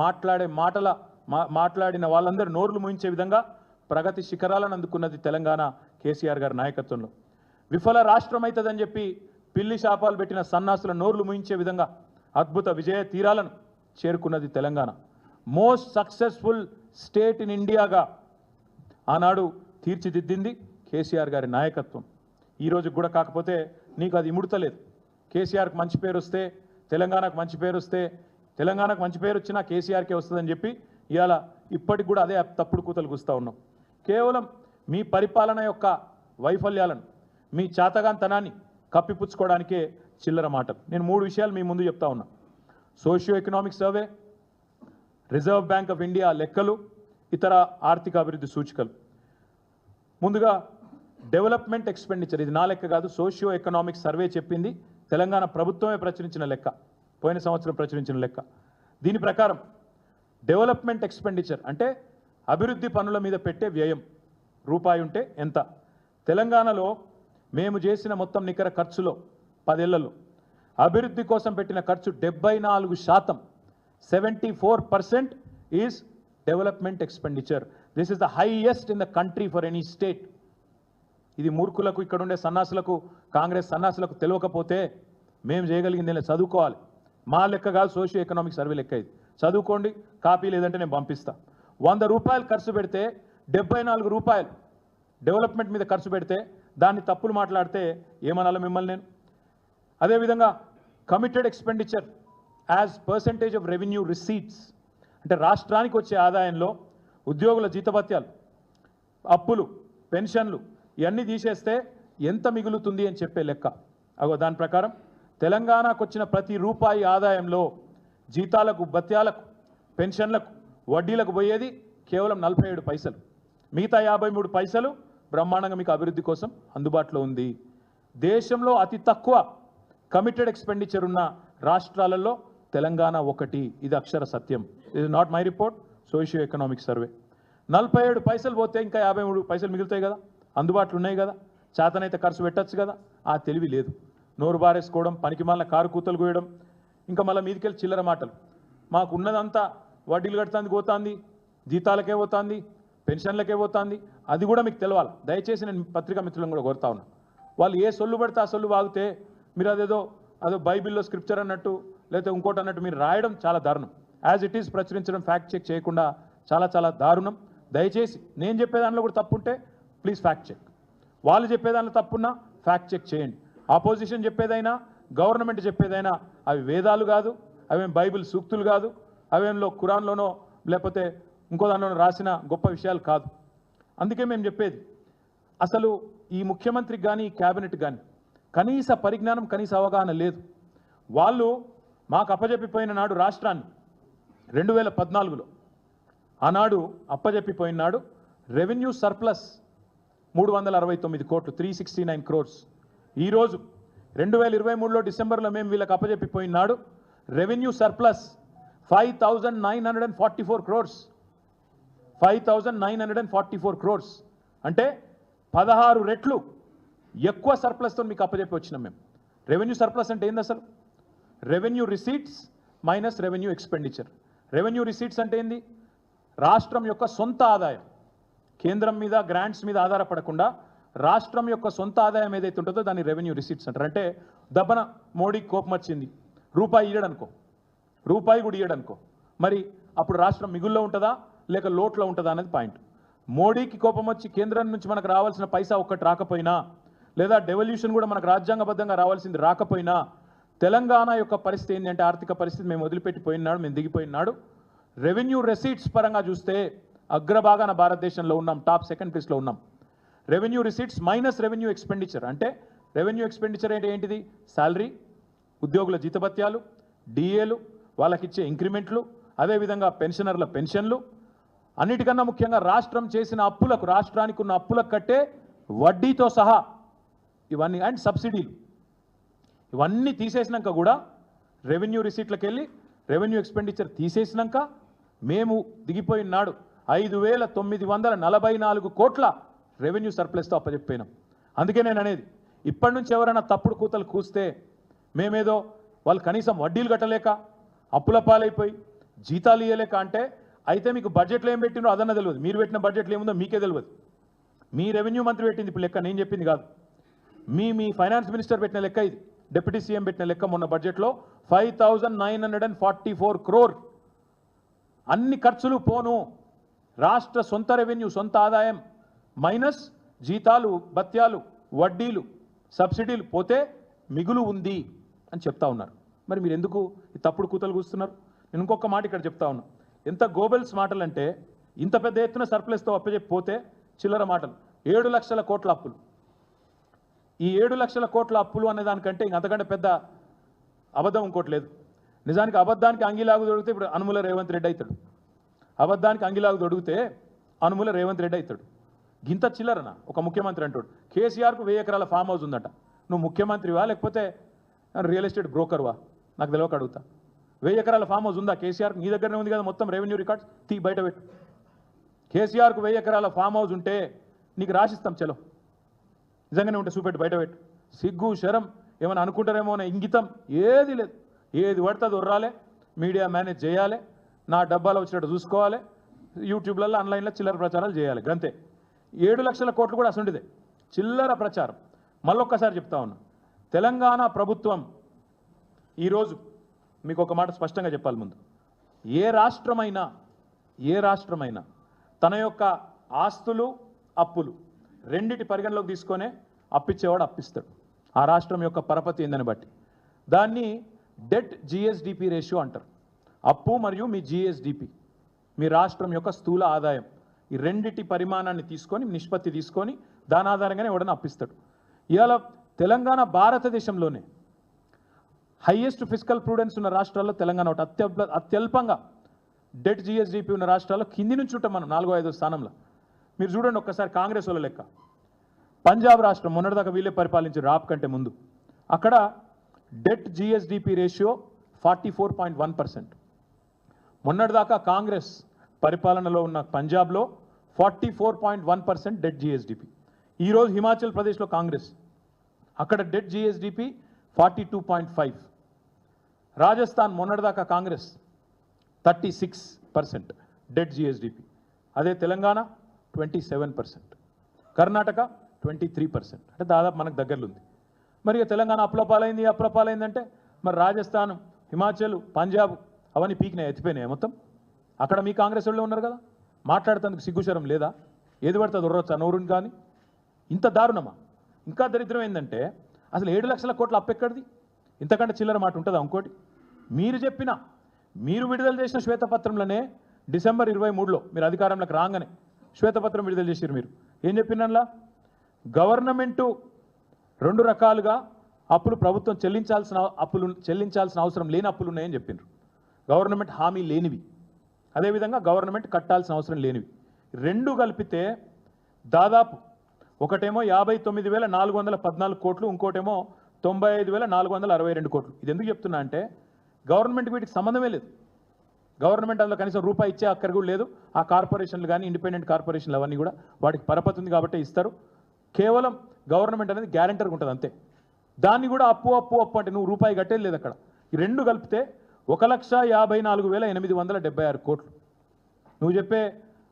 మాట్లాడిన వాళ్ళందరూ నోర్లు ముయించే విధంగా ప్రగతి శిఖరాలను అందుకున్నది తెలంగాణ కేసీఆర్ గారి నాయకత్వంలో. విఫల రాష్ట్రం అవుతుందని చెప్పి పిల్లి శాపాలు పెట్టిన సన్నాసుల నోర్లు ముయించే విధంగా అద్భుత విజయ తీరాలను చేరుకున్నది Telangana. Most successful state in ఇండియాగా ఆనాడు తీర్చిదిద్దింది కేసీఆర్ గారి నాయకత్వం. ఈ రోజుకి కూడా కాకపోతే నీకు అది ఇముడతలేదు. కేసీఆర్కి మంచి పేరు వస్తే, తెలంగాణకు మంచి పేరు వస్తే, తెలంగాణకు మంచి పేరు వచ్చినా కేసీఆర్కే వస్తుందని చెప్పి ఇవాళ ఇప్పటికి కూడా అదే తప్పుడు కూతలు కూస్తూ ఉన్నాం. కేవలం మీ పరిపాలన యొక్క వైఫల్యాలను, మీ చాతగాంతనాన్ని కప్పిపుచ్చుకోవడానికే చిల్లర మాటలు. నేను 3 విషయాలు మీ ముందు చెప్తా ఉన్నా. Socio economic survey, reserve bank of India లెక్కలు, ఇతర ఆర్థిక అభివృద్ధి సూచికలు. ముందుగా డెవలప్మెంట్ ఎక్స్పెండిచర్, ఇది నా లెక్క కాదు, సోషియో ఎకనామిక్ సర్వే చెప్పింది, తెలంగాణ ప్రభుత్వమే ప్రచురించిన లెక్క, పోయిన సంవత్సరం ప్రచురించిన లెక్క. దీని ప్రకారం డెవలప్మెంట్ ఎక్స్పెండిచర్ అంటే అభివృద్ధి పనుల మీద పెట్టే వ్యయం రూపాయి ఉంటే ఎంత? తెలంగాణలో మేము చేసిన మొత్తం నికర ఖర్చులో 10 ఏళ్లలో అభివృద్ధి కోసం పెట్టిన ఖర్చు 74%, 74% is development expenditure. This is the highest in the country for any state. ఇది మూర్ఖులకు, ఇక్కడ ఉండే సన్నాసులకు, కాంగ్రెస్ సన్నాసులకు తెలియకపోతే మేము చేయగలిగింది చదువుకోవాలి. మా లెక్క కాదు, సోషియో ఎకనామిక్ సర్వే లెక్క ఇది. చదువుకోండి, కాపీ లేదంటే నేను పంపిస్తా. 100 రూపాయలు ఖర్చు పెడితే 74 రూపాయలు డెవలప్మెంట్ మీద ఖర్చు పెడితే దాన్ని తప్పులు మాట్లాడితే ఏమనాలి మిమ్మల్ని నేను? అదేవిధంగా committed expenditure as percentage of revenue receipts అంటే రాష్ట్రానికి వచ్చే ఆదాయంలో ఉద్యోగుల జీతభత్యాలు, అప్పులు, పెన్షన్లు ఇవన్నీ తీసేస్తే ఎంత మిగులుతుంది అని చెప్పే లెక్క. అగో దాని ప్రకారం తెలంగాణకు వచ్చిన ప్రతి రూపాయి ఆదాయంలో జీతాలకు, భత్యాలకు, పెన్షన్లకు, వడ్డీలకు పోయేది కేవలం 47 పైసలు. మిగతా 53 పైసలు బ్రహ్మాండంగా మీకు అభివృద్ధి కోసం అందుబాటులో ఉంది. దేశంలో అతి తక్కువ కమిటెడ్ ఎక్స్పెండిచర్ ఉన్న రాష్ట్రాలలో తెలంగాణ ఒకటి. ఇది అక్షర సత్యం. ఇది not my report, socio economic survey. 47 పైసలు పోతే ఇంకా 53 పైసలు మిగులుతాయి కదా, అందుబాటులో ఉన్నాయి కదా, చేతనైతే ఖర్చు పెట్టచ్చు కదా. ఆ తెలివి లేదు. నోరు బారేసుకోవడం, పనికి మళ్ళీ కారు కూతలు కోయడం, ఇంకా మళ్ళీ మీదికెళ్ళి చిల్లర మాటలు. మాకు ఉన్నదంతా వడ్డీలు కడుతుంది పోతుంది, జీతాలకే పోతుంది, పెన్షన్లకే పోతుంది. అది కూడా మీకు తెలవాలి. దయచేసి నేను పత్రికా మిత్రులను కూడా కోరుతా ఉన్నా. వాళ్ళు ఏ సొల్లు పడితే ఆ సొల్లు వాగితే మీరు అదో బైబిల్లో స్క్రిప్చర్ అన్నట్టు లేకపోతే ఇంకోటి అన్నట్టు మీరు రాయడం చాలా దారుణం. యాజ్ ఇట్ ఈస్ ప్రచురించడం, ఫ్యాక్ట్ చెక్ చేయకుండా చాలా చాలా దారుణం. దయచేసి నేను చెప్పే దానిలో కూడా తప్పుంటే ప్లీజ్ ఫ్యాక్ట్ చెక్. వాళ్ళు చెప్పే దానిలో తప్పున్నా ఫ్యాక్ట్ చెక్ చేయండి. ఆపోజిషన్ చెప్పేదైనా, గవర్నమెంట్ చెప్పేదైనా అవి వేదాలు కాదు, అవేం బైబిల్ సూక్తులు కాదు, అవేంలో ఖురాన్లోనో లేకపోతే ఇంకో దానిలోనో రాసిన గొప్ప విషయాలు కాదు. అందుకే మేము చెప్పేది, అసలు ఈ ముఖ్యమంత్రికి కానీ ఈ క్యాబినెట్ కానీ కనీస పరిజ్ఞానం, కనీస అవగాహన లేదు. వాళ్ళు మాకు అప్పజెప్పిపోయిన నాడు రాష్ట్రాన్ని 2014లో ఆనాడు అప్పజెప్పిపోయిన నాడు రెవెన్యూ సర్ప్లస్ 369 కోట్లు, 369 crores. ఈరోజు 2023లో డిసెంబర్లో మేము వీళ్ళకి అప్పజెప్పిపోయిన నాడు రెవెన్యూ సర్ప్లస్ 5,944 crores. 5,944 crores అంటే 16 రెట్లు ఎక్కువ సర్ప్లస్తో మీకు అప్పజెప్పి వచ్చినాం మేము. రెవెన్యూ సర్ప్లస్ అంటే ఏంది అసలు? Revenue receipts minus revenue expenditure. Revenue receipts అంటే ఏంది? రాష్ట్రం యొక్క సొంత ఆదాయం, కేంద్రం మీద గ్రాంట్స్ మీద ఆధారపడకుండా రాష్ట్రం యొక్క సొంత ఆదాయం ఏదైతే ఉంటుందో దాన్ని రెవెన్యూ రిసీట్స్ అంటారు. అంటే దబ్బన మోడీకి కోపం వచ్చింది, రూపాయి ఇయ్యడనుకో, రూపాయి కూడా ఇయ్యడనుకో, మరి అప్పుడు రాష్ట్రం మిగుల్లో ఉంటుందా లేక లోట్లో ఉంటుందా అనేది పాయింట్. మోడీకి కోపం వచ్చి కేంద్రం నుంచి మనకు రావాల్సిన పైసా ఒక్కటి రాకపోయినా, లేదా డెవల్యూషన్ కూడా మనకు రాజ్యాంగబద్ధంగా రావాల్సింది రాకపోయినా, తెలంగాణ యొక్క పరిస్థితి ఏంటి అంటే ఆర్థిక పరిస్థితి మేము వదిలిపెట్టిపోయినాడు, మేము దిగిపోయినాడు. రెవెన్యూ రెసీట్స్ పరంగా చూస్తే అగ్రభాగాన భారతదేశంలో ఉన్నాం, టాప్ సెకండ్ ప్లేస్లో ఉన్నాం. Revenue receipts minus revenue expenditure అంటే రెవెన్యూ ఎక్స్పెండిచర్ అంటే ఏంటిది? శాలరీ, ఉద్యోగుల జీతభత్యాలు, డిఏలు, వాళ్ళకిచ్చే ఇంక్రిమెంట్లు, అదేవిధంగా పెన్షనర్ల పెన్షన్లు, అన్నిటికన్నా ముఖ్యంగా రాష్ట్రం చేసిన అప్పులకు, రాష్ట్రానికి ఉన్న అప్పులకు కట్టే వడ్డీతో సహా ఇవన్నీ, అండ్ సబ్సిడీలు, ఇవన్నీ తీసేసినాక కూడా రెవెన్యూ రిసీట్లకు వెళ్ళి రెవెన్యూ ఎక్స్పెండిచర్ తీసేసినాక మేము దిగిపోయిన నాడు 5,944 కోట్ల రెవెన్యూ సర్ప్లస్తో అప్పచెప్పినాం. అందుకే నేను అనేది, ఇప్పటి నుంచి ఎవరైనా తప్పుడు కూతలు కూస్తే మేమేదో వాళ్ళు కనీసం వడ్డీలు కట్టలేక అప్పుల పాలైపోయి జీతాలు ఇవ్వలేక అంటే, అయితే మీకు బడ్జెట్లో ఏం పెట్టినో అదన్న తెలియదు, మీరు పెట్టిన బడ్జెట్లో ఏముందో మీకే తెలియదు. మీ రెవెన్యూ మంత్రి పెట్టింది ఇప్పుడు లెక్క, నేను చెప్పింది కాదు. మీ ఫైనాన్స్ మినిస్టర్ పెట్టిన లెక్క ఇది, డిప్యూటీ సీఎం పెట్టిన లెక్క. మొన్న బడ్జెట్లో 5,944 crore అన్ని ఖర్చులు పోను, రాష్ట్ర సొంత రెవెన్యూ, సొంత ఆదాయం మైనస్ జీతాలు, భత్యాలు, వడ్డీలు, సబ్సిడీలు పోతే మిగులు ఉంది అని చెప్తా ఉన్నారు. మరి మీరు ఎందుకు ఈ తప్పుడు కూతలు కూస్తున్నారు? నేను ఇంకొక మాట ఇక్కడ చెప్తా ఉన్నా. ఎంత గోబెల్స్ మాటలు అంటే, ఇంత పెద్ద ఎత్తున సర్ప్లస్తో అప్పచెప్పిపోతే చిల్లర మాటలు. 7 లక్షల కోట్ల అప్పులు. ఈ 7 లక్షల కోట్ల అప్పులు అనే దానికంటే అంతకంటే పెద్ద అబద్ధం ఇంకోటి లేదు. నిజానికి అబద్ధానికి అంగిలాగు దొరికితే ఇప్పుడు అనుముల రేవంత్ రెడ్డి అవుతాడు. అబద్ధానికి అంగిలాగు దొడిగితే అనుముల రేవంత్ రెడ్డి అవుతాడు. గింత చిల్లరన ఒక ముఖ్యమంత్రి అంటాడు. కేసీఆర్కు 1000 ఎకరాల ఫామ్ హౌస్ ఉందట. నువ్వు ముఖ్యమంత్రివా లేకపోతే రియల్ ఎస్టేట్ బ్రోకర్వా? నాకు తెలియక అడుగుతా. 1000 ఎకరాల ఫామ్ హౌస్ ఉందా కేసీఆర్కి? నీ దగ్గరనే ఉంది కదా మొత్తం రెవెన్యూ రికార్డ్స్, తీ బయట పెట్టు. కేసీఆర్కు 1000 ఎకరాల ఫామ్ హౌస్ ఉంటే నీకు రాసిస్తాం, చలో నిజంగానే ఉంటే చూపెట్టు, బయట పెట్టు. సిగ్గు శరం ఏమైనా అనుకుంటారేమో అనే ఇంగితం ఏది లేదు. ఏది పడుతుంది ఉర్రాలే, మీడియా మేనేజ్ చేయాలి, నా డబ్బాలో వచ్చినట్టు చూసుకోవాలి, యూట్యూబ్లలో ఆన్లైన్లో చిల్లర ప్రచారాలు చేయాలి, గంతే. 7 లక్షల కోట్లు కూడా అసలుంటిదే చిల్లర ప్రచారం. మళ్ళొక్కసారి చెప్తా ఉన్నా, తెలంగాణ ప్రభుత్వం ఈరోజు మీకు ఒక మాట స్పష్టంగా చెప్పాలి. ముందు ఏ రాష్ట్రమైనా తన యొక్క ఆస్తులు అప్పులు రెండిటి పరిగణలోకి తీసుకొనే అప్పిచ్చేవాడు అప్పిస్తాడు. ఆ రాష్ట్రం యొక్క పరపతి ఏందని బట్టి దాన్ని డెట్ జిఎస్డిపి రేషియో అంటారు. అప్పు మరియు మీ జిఎస్డిపి, మీ రాష్ట్రం యొక్క స్థూల ఆదాయం, ఈ రెండిటి పరిమాణాన్ని తీసుకొని నిష్పత్తి తీసుకొని దాని ఆధారంగానే ఎవడన్నా అప్పిస్తాడు. ఇవాళ తెలంగాణ భారతదేశంలోనే హైయెస్ట్ ఫిజికల్ ప్రూడెన్స్ ఉన్న రాష్ట్రాల్లో తెలంగాణ ఒకటి. అత్యల్పంగా డెట్ జిఎస్డిపి ఉన్న రాష్ట్రాల్లో కింది నుంచి ఉంటాం మనం 4వ 5వ స్థానంలో. మీరు చూడండి ఒక్కసారి కాంగ్రెస్ వాళ్ళ లెక్క. పంజాబ్ రాష్ట్రం మొన్నటిదాకా వీళ్ళే పరిపాలించి రాప్ కంటే ముందు అక్కడ డెట్ జిఎస్డిపి రేషియో 44.1%. మొన్నటిదాకా కాంగ్రెస్ పరిపాలనలో ఉన్న పంజాబ్లో 44.1% డెట్ జిఎస్డిపి. ఈరోజు హిమాచల్ ప్రదేశ్లో కాంగ్రెస్, అక్కడ డెట్ జిఎస్డిపి 42.5. రాజస్థాన్ మొన్నటిదాకా కాంగ్రెస్ 36% డెట్ జిఎస్డిపి. అదే తెలంగాణ 27%, కర్ణాటక 23%. అంటే దాదాపు మనకు దగ్గరలో ఉంది. మరి తెలంగాణ అప్లపాలైందంటే మరి రాజస్థాన్, హిమాచల్, పంజాబ్ అవన్నీ పీకినాయి, ఎత్తిపోయినాయి మొత్తం. అక్కడ మీ కాంగ్రెస్ వాళ్ళు ఉన్నారు కదా, మాట్లాడుతందుకు సిగ్గుశరం లేదా? ఏది పడుతుంది ఉర్రొచ్చా నోరుని? కానీ ఇంత దారుణమా? ఇంకా దరిద్రం ఏంటంటే అసలు 7 లక్షల కోట్ల అప్పు ఎక్కడిది? ఇంతకంటే చిల్లర మాట ఉంటుందా? ఇంకోటి మీరు విడుదల చేసిన శ్వేతపత్రంలోనే డిసెంబర్ 23లో మీరు అధికారంలోకి రాగానే శ్వేతపత్రం విడుదల చేశారు. మీరు ఏం చెప్పినలా గవర్నమెంటు 2 రకాలుగా అప్పులు ప్రభుత్వం చెల్లించాల్సిన అవసరం లేని అప్పులు ఉన్నాయని చెప్పిండ్రు. గవర్నమెంట్ హామీ లేనివి, అదేవిధంగా గవర్నమెంట్ కట్టాల్సిన అవసరం లేనివి. 2 కలిపితే దాదాపు ఒకటేమో 59,414 కోట్లు, ఇంకోటేమో 95,462 కోట్లు. ఇది ఎందుకు చెప్తున్నా అంటే గవర్నమెంట్ వీటికి సంబంధమే లేదు. గవర్నమెంట్ అందులో కనీసం రూపాయి ఇచ్చే అక్కర కూడా లేదు. ఆ కార్పొరేషన్లు కానీ ఇండిపెండెంట్ కార్పొరేషన్లు అవన్నీ కూడా వాటికి పరపతి ఉంది కాబట్టి ఇస్తారు. కేవలం గవర్నమెంట్ అనేది గ్యారెంటర్గా ఉంటుంది అంతే. దాన్ని కూడా అప్పు అంటే నువ్వు రూపాయి కట్టేది లేదు అక్కడ. ఈ 2 కలిపితే 1,54,876 కోట్లు. నువ్వు చెప్పే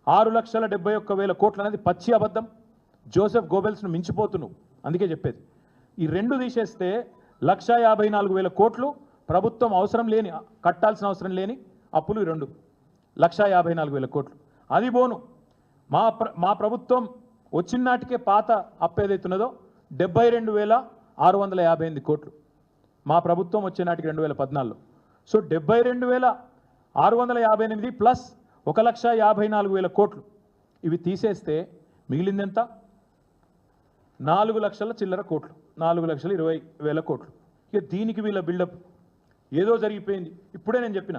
6,71,000 కోట్లు అనేది పచ్చి అబద్ధం. జోసెఫ్ గోబెల్స్ను మించిపోతున్నావు, అందుకే చెప్పేది. ఈ 2 తీసేస్తే 1,54,000 కోట్లు ప్రభుత్వం అవసరం లేని, కట్టాల్సిన అవసరం లేని అప్పులు. ఈ 2 1,54,000 కోట్లు. అది పోను మా ప్రభుత్వం వచ్చిన నాటికే పాత అప్పు ఏదైతున్నదో 72,658 కోట్లు మా ప్రభుత్వం వచ్చే నాటికి 2014లో. సో 72,658 ప్లస్ 1,54,000 కోట్లు ఇవి తీసేస్తే మిగిలిందెంత? 4 లక్షల చిల్లర కోట్లు, 4,20,000 కోట్లు. ఇక దీనికి వీళ్ళ బిల్డప్ ఏదో జరిగిపోయింది. ఇప్పుడే నేను చెప్పిన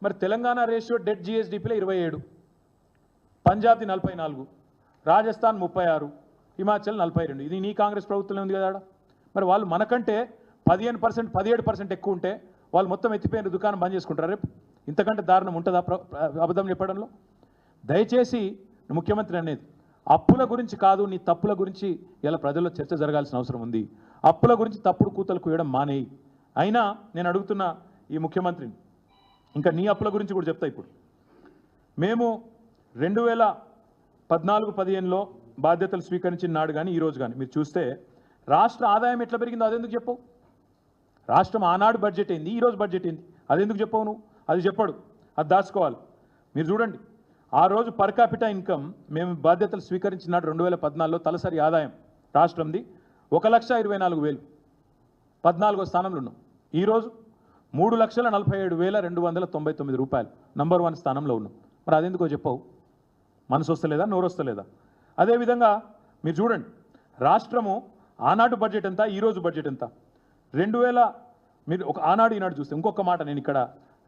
మరి తెలంగాణ రేషియో డెట్ జిఎస్డిపిలో 27, పంజాబ్ది 44, రాజస్థాన్ 36, హిమాచల్ 42. ఇది నీ కాంగ్రెస్ ప్రభుత్వంలో ఉంది కదా. మరి వాళ్ళు మనకంటే 15%, 17% ఎక్కువ ఉంటే వాళ్ళు మొత్తం ఎత్తిపోయిన దుకాణం బంద్ చేసుకుంటారు రేపు. ఇంతకంటే దారుణం ఉంటుందా అబద్ధం చెప్పడంలో? దయచేసి ముఖ్యమంత్రి అనేది అప్పుల గురించి కాదు, నీ తప్పుల గురించి ఇలా ప్రజల్లో చర్చ జరగాల్సిన అవసరం ఉంది. అప్పుల గురించి తప్పుడు కూతలు కూయడం మానేయి. అయినా నేను అడుగుతున్న ఈ ముఖ్యమంత్రిని, ఇంకా నీ అప్పుల గురించి కూడా చెప్తా. ఇప్పుడు మేము 2014-15లో బాధ్యతలు స్వీకరించిన నాడు కానీ ఈరోజు కానీ మీరు చూస్తే రాష్ట్ర ఆదాయం ఎట్లా పెరిగిందో అదెందుకు చెప్పవు? రాష్ట్రం ఆనాడు బడ్జెట్ ఏంది, ఈరోజు బడ్జెట్ ఏంది, అదెందుకు చెప్పవు నువ్వు? అది చెప్పడు, అది దాచుకోవాలి. మీరు చూడండి, ఆ రోజు పర్ క్యాపిటా ఇన్కమ్ మేము బాధ్యతలు స్వీకరించిన నాడు 2014లో తలసరి ఆదాయం రాష్ట్రంది 1,24,000, 14వ స్థానంలో ఉన్నాం. ఈరోజు 3,47,299 రూపాయలు, నంబర్ 1 స్థానంలో ఉన్నాం. మరి అదెందుకో చెప్పవు? మనసు వస్తలేదా, నోరు వస్తలేదా? అదేవిధంగా మీరు చూడండి, రాష్ట్రము ఆనాడు బడ్జెట్ ఎంత, ఈరోజు బడ్జెట్ ఎంత? 2000 మీరు ఒక ఆనాడు ఈనాడు చూస్తే ఇంకొక మాట నేను ఇక్కడ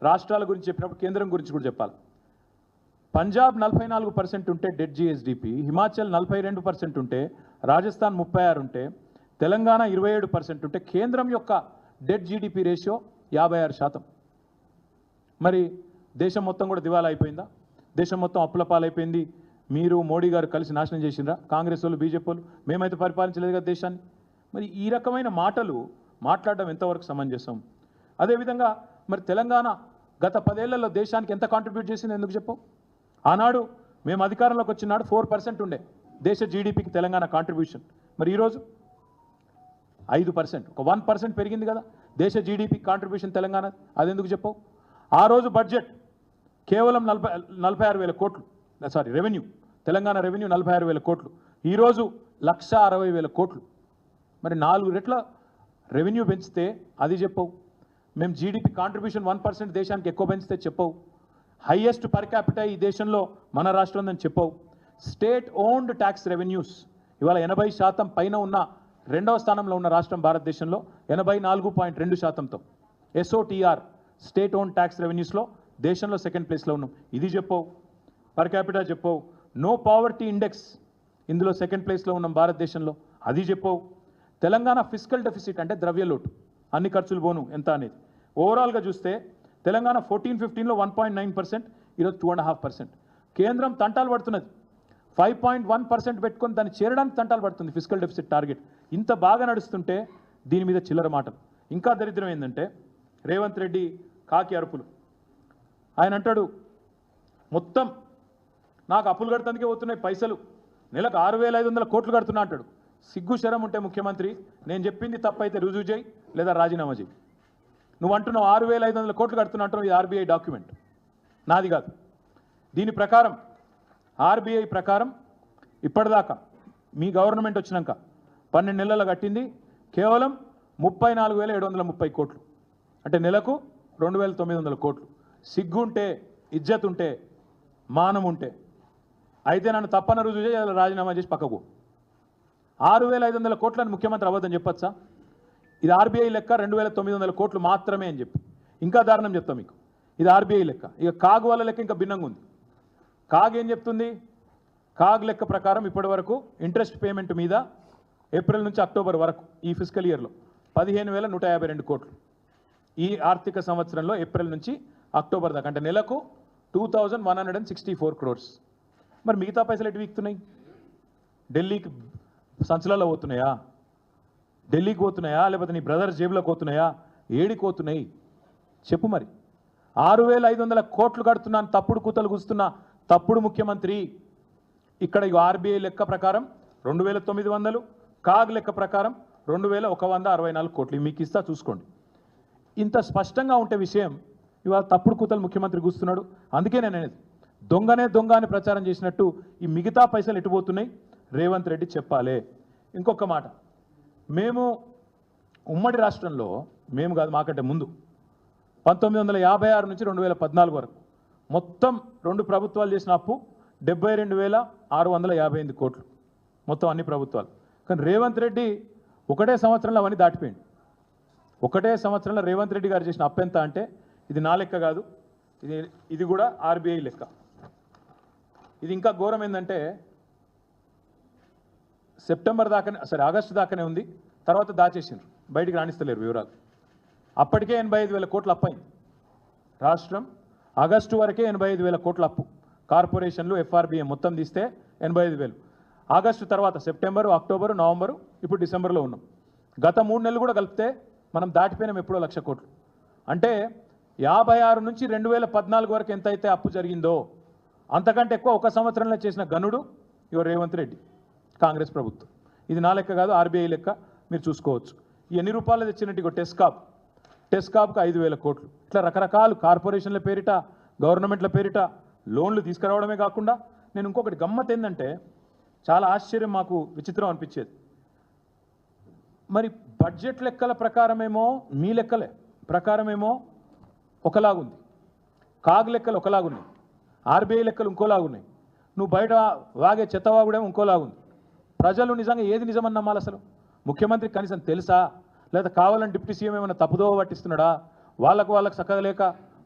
రాష్ట్రాల గురించి చెప్పినప్పుడు కేంద్రం గురించి కూడా చెప్పాలి. పంజాబ్ 44% ఉంటే డెట్ జిఎస్డిపి, హిమాచల్ 42% ఉంటే, రాజస్థాన్ 36 ఉంటే, తెలంగాణ 27% ఉంటే కేంద్రం యొక్క డెట్ జీడిపి రేషియో 56%. మరి దేశం మొత్తం కూడా దివాలా అయిపోయిందా? దేశం మొత్తం అప్పుల పాలైపోయింది. మీరు మోడీ గారు కలిసి నాశనం చేసిండ్రా? కాంగ్రెస్ వాళ్ళు, బీజేపీ వాళ్ళు మేమైతే పరిపాలించలేదు కదా దేశాన్ని. మరి ఈ రకమైన మాటలు మాట్లాడడం ఎంతవరకు సమంజసం? అదేవిధంగా మరి తెలంగాణ గత 10 ఏళ్లలో దేశానికి ఎంత కాంట్రిబ్యూట్ చేసింది ఎందుకు చెప్పవు? ఆనాడు మేము అధికారంలోకి వచ్చినాడు 4% ఉండే దేశ జీడిపికి తెలంగాణ కాంట్రిబ్యూషన్. మరి ఈరోజు 5%, ఒక 1% పెరిగింది కదా దేశ జీడిపి కాంట్రిబ్యూషన్ తెలంగాణ. అదెందుకు చెప్పవు? ఆ రోజు బడ్జెట్ కేవలం 46,000 కోట్లు, సారీ రెవెన్యూ, తెలంగాణ రెవెన్యూ 46,000 కోట్లు, ఈరోజు 1,60,000 కోట్లు. మరి 4 రెట్ల రెవెన్యూ పెంచితే అది చెప్పవు. మేము జీడిపి కాంట్రిబ్యూషన్ 1% దేశానికి ఎక్కువ పెంచితే చెప్పవు. హైయెస్ట్ పర్ క్యాపిటల్ ఈ దేశంలో మన రాష్ట్రం ఉందని చెప్పవు. స్టేట్ ఓన్డ్ ట్యాక్స్ రెవెన్యూస్ ఇవాళ 80% పైన ఉన్న రెండవ స్థానంలో ఉన్న రాష్ట్రం భారతదేశంలో 84.2%తో. SOTR స్టేట్ ఓన్ ట్యాక్స్ రెవెన్యూస్లో దేశంలో సెకండ్ ప్లేస్లో ఉన్నాం. ఇది చెప్పవు. పర్ క్యాపిటల్ చెప్పవు. నో పావర్టీ ఇండెక్స్ ఇందులో సెకండ్ ప్లేస్లో ఉన్నాం భారతదేశంలో. అది చెప్పవు. తెలంగాణ ఫిస్కల్ డెఫిసిట్ అంటే ద్రవ్యలోటు, అన్ని ఖర్చులు పోను ఎంత అనేది ఓవరాల్గా చూస్తే తెలంగాణ 14-15లో 1.9%, ఈరోజు 2.5%. కేంద్రం తంటాలు పడుతున్నది. 5.1% పెట్టుకొని దాన్ని చేరడానికి తంటాలు పడుతుంది ఫిస్కల్ డెఫిసిట్ టార్గెట్. ఇంత బాగా నడుస్తుంటే దీని మీద చిల్లర మాటలు. ఇంకా దరిద్రం ఏంటంటే రేవంత్ రెడ్డి కాకి అరుపులు. ఆయన అంటాడు మొత్తం నాకు అప్పులు కడతానికే పోతున్నాయి పైసలు, నెలకు 6,500 కోట్లు కడుతున్నా అంటాడు. సిగ్గు శరం ఉంటే ముఖ్యమంత్రి, నేను చెప్పింది తప్పైతే రుజువు చేయి లేదా రాజీనామా చేయి. నువ్వు అంటున్నావు 6,500 కోట్లు కడుతున్నా అంటున్నావు. ఇది ఆర్బీఐ డాక్యుమెంట్, నాది కాదు. దీని ప్రకారం ఆర్బీఐ ప్రకారం ఇప్పటిదాకా మీ గవర్నమెంట్ వచ్చినాక 12 నెలల్లో కట్టింది కేవలం 34,730 కోట్లు, అంటే నెలకు 2,900 కోట్లు. సిగ్గుంటే, ఇజ్జత్ ఉంటే, మానం ఉంటే అయితే నన్ను తప్పన రుజువు చేసి రాజీనామా చేసి పక్కకు. 6,500 కోట్లని ముఖ్యమంత్రి అబద్ధం చెప్పచ్చా? ఇది ఆర్బీఐ లెక్క 2,900 కోట్లు మాత్రమే అని చెప్పి. ఇంకా దారుణం చెప్తా మీకు, ఇది ఆర్బీఐ లెక్క. ఇక కాగ్ వాళ్ళ లెక్క ఇంకా భిన్నంగా ఉంది. కాగ్ ఏం చెప్తుంది? కాగ్ లెక్క ప్రకారం ఇప్పటి వరకు ఇంట్రెస్ట్ పేమెంట్ మీద ఏప్రిల్ నుంచి అక్టోబర్ వరకు ఈ ఫిజికల్ ఇయర్లో 15,152 కోట్లు. ఈ ఆర్థిక సంవత్సరంలో ఏప్రిల్ నుంచి అక్టోబర్ దాకా అంటే నెలకు 2,164 crores. మరి మిగతా పైసలు ఎటు వీక్తున్నాయి? ఢిల్లీకి సంచులలో పోతున్నాయా? ఢిల్లీకి పోతున్నాయా లేకపోతే నీ బ్రదర్స్ జేబులోకి పోతున్నాయా? ఏడికి పోతున్నాయి చెప్పు. మరి 6,500 కోట్లు కడుతున్నాను తప్పుడు కూతలు కూస్తున్న తప్పుడు ముఖ్యమంత్రి. ఇక్కడ ఆర్బీఐ లెక్క ప్రకారం 2,900, కాగ్ లెక్క ప్రకారం 2,164 కోట్లు. మీకు ఇస్తా చూసుకోండి. ఇంత స్పష్టంగా ఉంటే విషయం ఇవాళ తప్పుడు కూతలు ముఖ్యమంత్రి కూస్తున్నాడు. అందుకే నేను అనేది దొంగనే దొంగ అని ప్రచారం చేసినట్టు ఈ మిగతా పైసలు ఎటుపోతున్నాయి రేవంత్ రెడ్డి చెప్పాలి. ఇంకొక మాట, మేము ఉమ్మడి రాష్ట్రంలో, మేము కాదు మాకంటే ముందు 1956 నుంచి 2014 వరకు మొత్తం 2 ప్రభుత్వాలు చేసిన అప్పు 72,658 కోట్లు మొత్తం అన్ని ప్రభుత్వాలు. కానీ రేవంత్ రెడ్డి ఒకటే సంవత్సరంలో అవన్నీ దాటిపోయింది. ఒకటే సంవత్సరంలో రేవంత్ రెడ్డి గారు చేసిన అప్పు ఎంత అంటే ఇది నా లెక్క కాదు, ఇది కూడా ఆర్బీఐ లెక్క. ఇది ఇంకా ఘోరం ఏంటంటే సెప్టెంబర్ దాకానే, సరే ఆగస్టు దాకానే ఉంది, తర్వాత దాచేసిండ్రు, బయటికి రాణిస్తలేరు వివరాలు. అప్పటికే 85,000 కోట్ల అప్పు అయింది రాష్ట్రం. ఆగస్టు వరకే 85,000 కోట్ల అప్పు. కార్పొరేషన్లు ఎఫ్ఆర్బిఎం మొత్తం తీస్తే 85,000. ఆగస్టు తర్వాత సెప్టెంబరు, అక్టోబరు, నవంబరు, ఇప్పుడు డిసెంబర్లో ఉన్నాం. గత 3 నెలలు కూడా కలిపితే మనం దాటిపోయినాం ఎప్పుడో 1,00,000 కోట్లు. అంటే 56 నుంచి 2014 వరకు ఎంతైతే అప్పు జరిగిందో అంతకంటే ఎక్కువ ఒక సంవత్సరంలో చేసిన గనుడు రేవంత్ రెడ్డి కాంగ్రెస్ ప్రభుత్వం. ఇది నా లెక్క కాదు, ఆర్బీఐ లెక్క, మీరు చూసుకోవచ్చు. ఎన్ని రూపాయలు తెచ్చినట్టు టెస్కాప్కు 5,000 కోట్లు. ఇట్లా రకరకాల కార్పొరేషన్ల పేరిట, గవర్నమెంట్ల పేరిట లోన్లు తీసుకురావడమే కాకుండా, నేను ఇంకొకటి గమ్మత్ ఏంటంటే చాలా ఆశ్చర్యం, మాకు విచిత్రం అనిపించేది. మరి బడ్జెట్ లెక్కల ప్రకారమేమో, మీ లెక్కలే ప్రకారమేమో ఒకలాగుంది, కాగ్ లెక్కలు ఒకలాగున్నాయి, ఆర్బీఐ లెక్కలు ఇంకోలాగున్నాయి, నువ్వు బయట వాగే చెత్తవాగుడేమో ఇంకోలాగుంది. ప్రజలు నిజంగా ఏది నిజమని నమ్మాలి అసలు? ముఖ్యమంత్రికి కనీసం తెలుసా? లేదా కావాలని డిప్యూటీ సీఎం ఏమైనా తప్పుదోవ పట్టిస్తున్నాడా? వాళ్ళకు చక్కగా లేక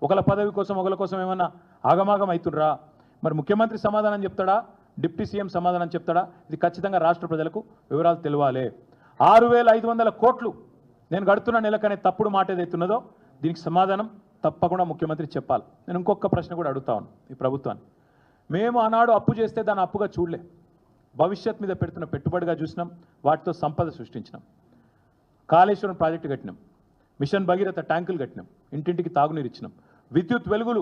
ఒకళ్ళ పదవి కోసం ఒకళ్ళ కోసం ఏమైనా ఆగమాగం అవుతుండ్రా? మరి ముఖ్యమంత్రి సమాధానం చెప్తాడా, డిప్యూటీ సీఎం సమాధానం చెప్తాడా? ఇది ఖచ్చితంగా రాష్ట్ర ప్రజలకు వివరాలు తెలియాలి. 6,500 కోట్లు నేను కడుతున్న నెలకనే తప్పుడు మాట ఏదైతున్నదో దీనికి సమాధానం తప్పకుండా ముఖ్యమంత్రి చెప్పాలి. నేను ఇంకొక ప్రశ్న కూడా అడుగుతా ఉన్నాను ఈ ప్రభుత్వాన్ని. మేము ఆనాడు అప్పు చేస్తే దాన్ని అప్పుగా చూడలే, భవిష్యత్ మీద పెడుతున్న పెట్టుబడిగా చూసినాం, వాటితో సంపద సృష్టించినాం. కాళేశ్వరం ప్రాజెక్టు కట్టినాం, మిషన్ భగీరథ ట్యాంకులు కట్టినాం, ఇంటింటికి తాగునీరు ఇచ్చినాం, విద్యుత్ వెలుగులు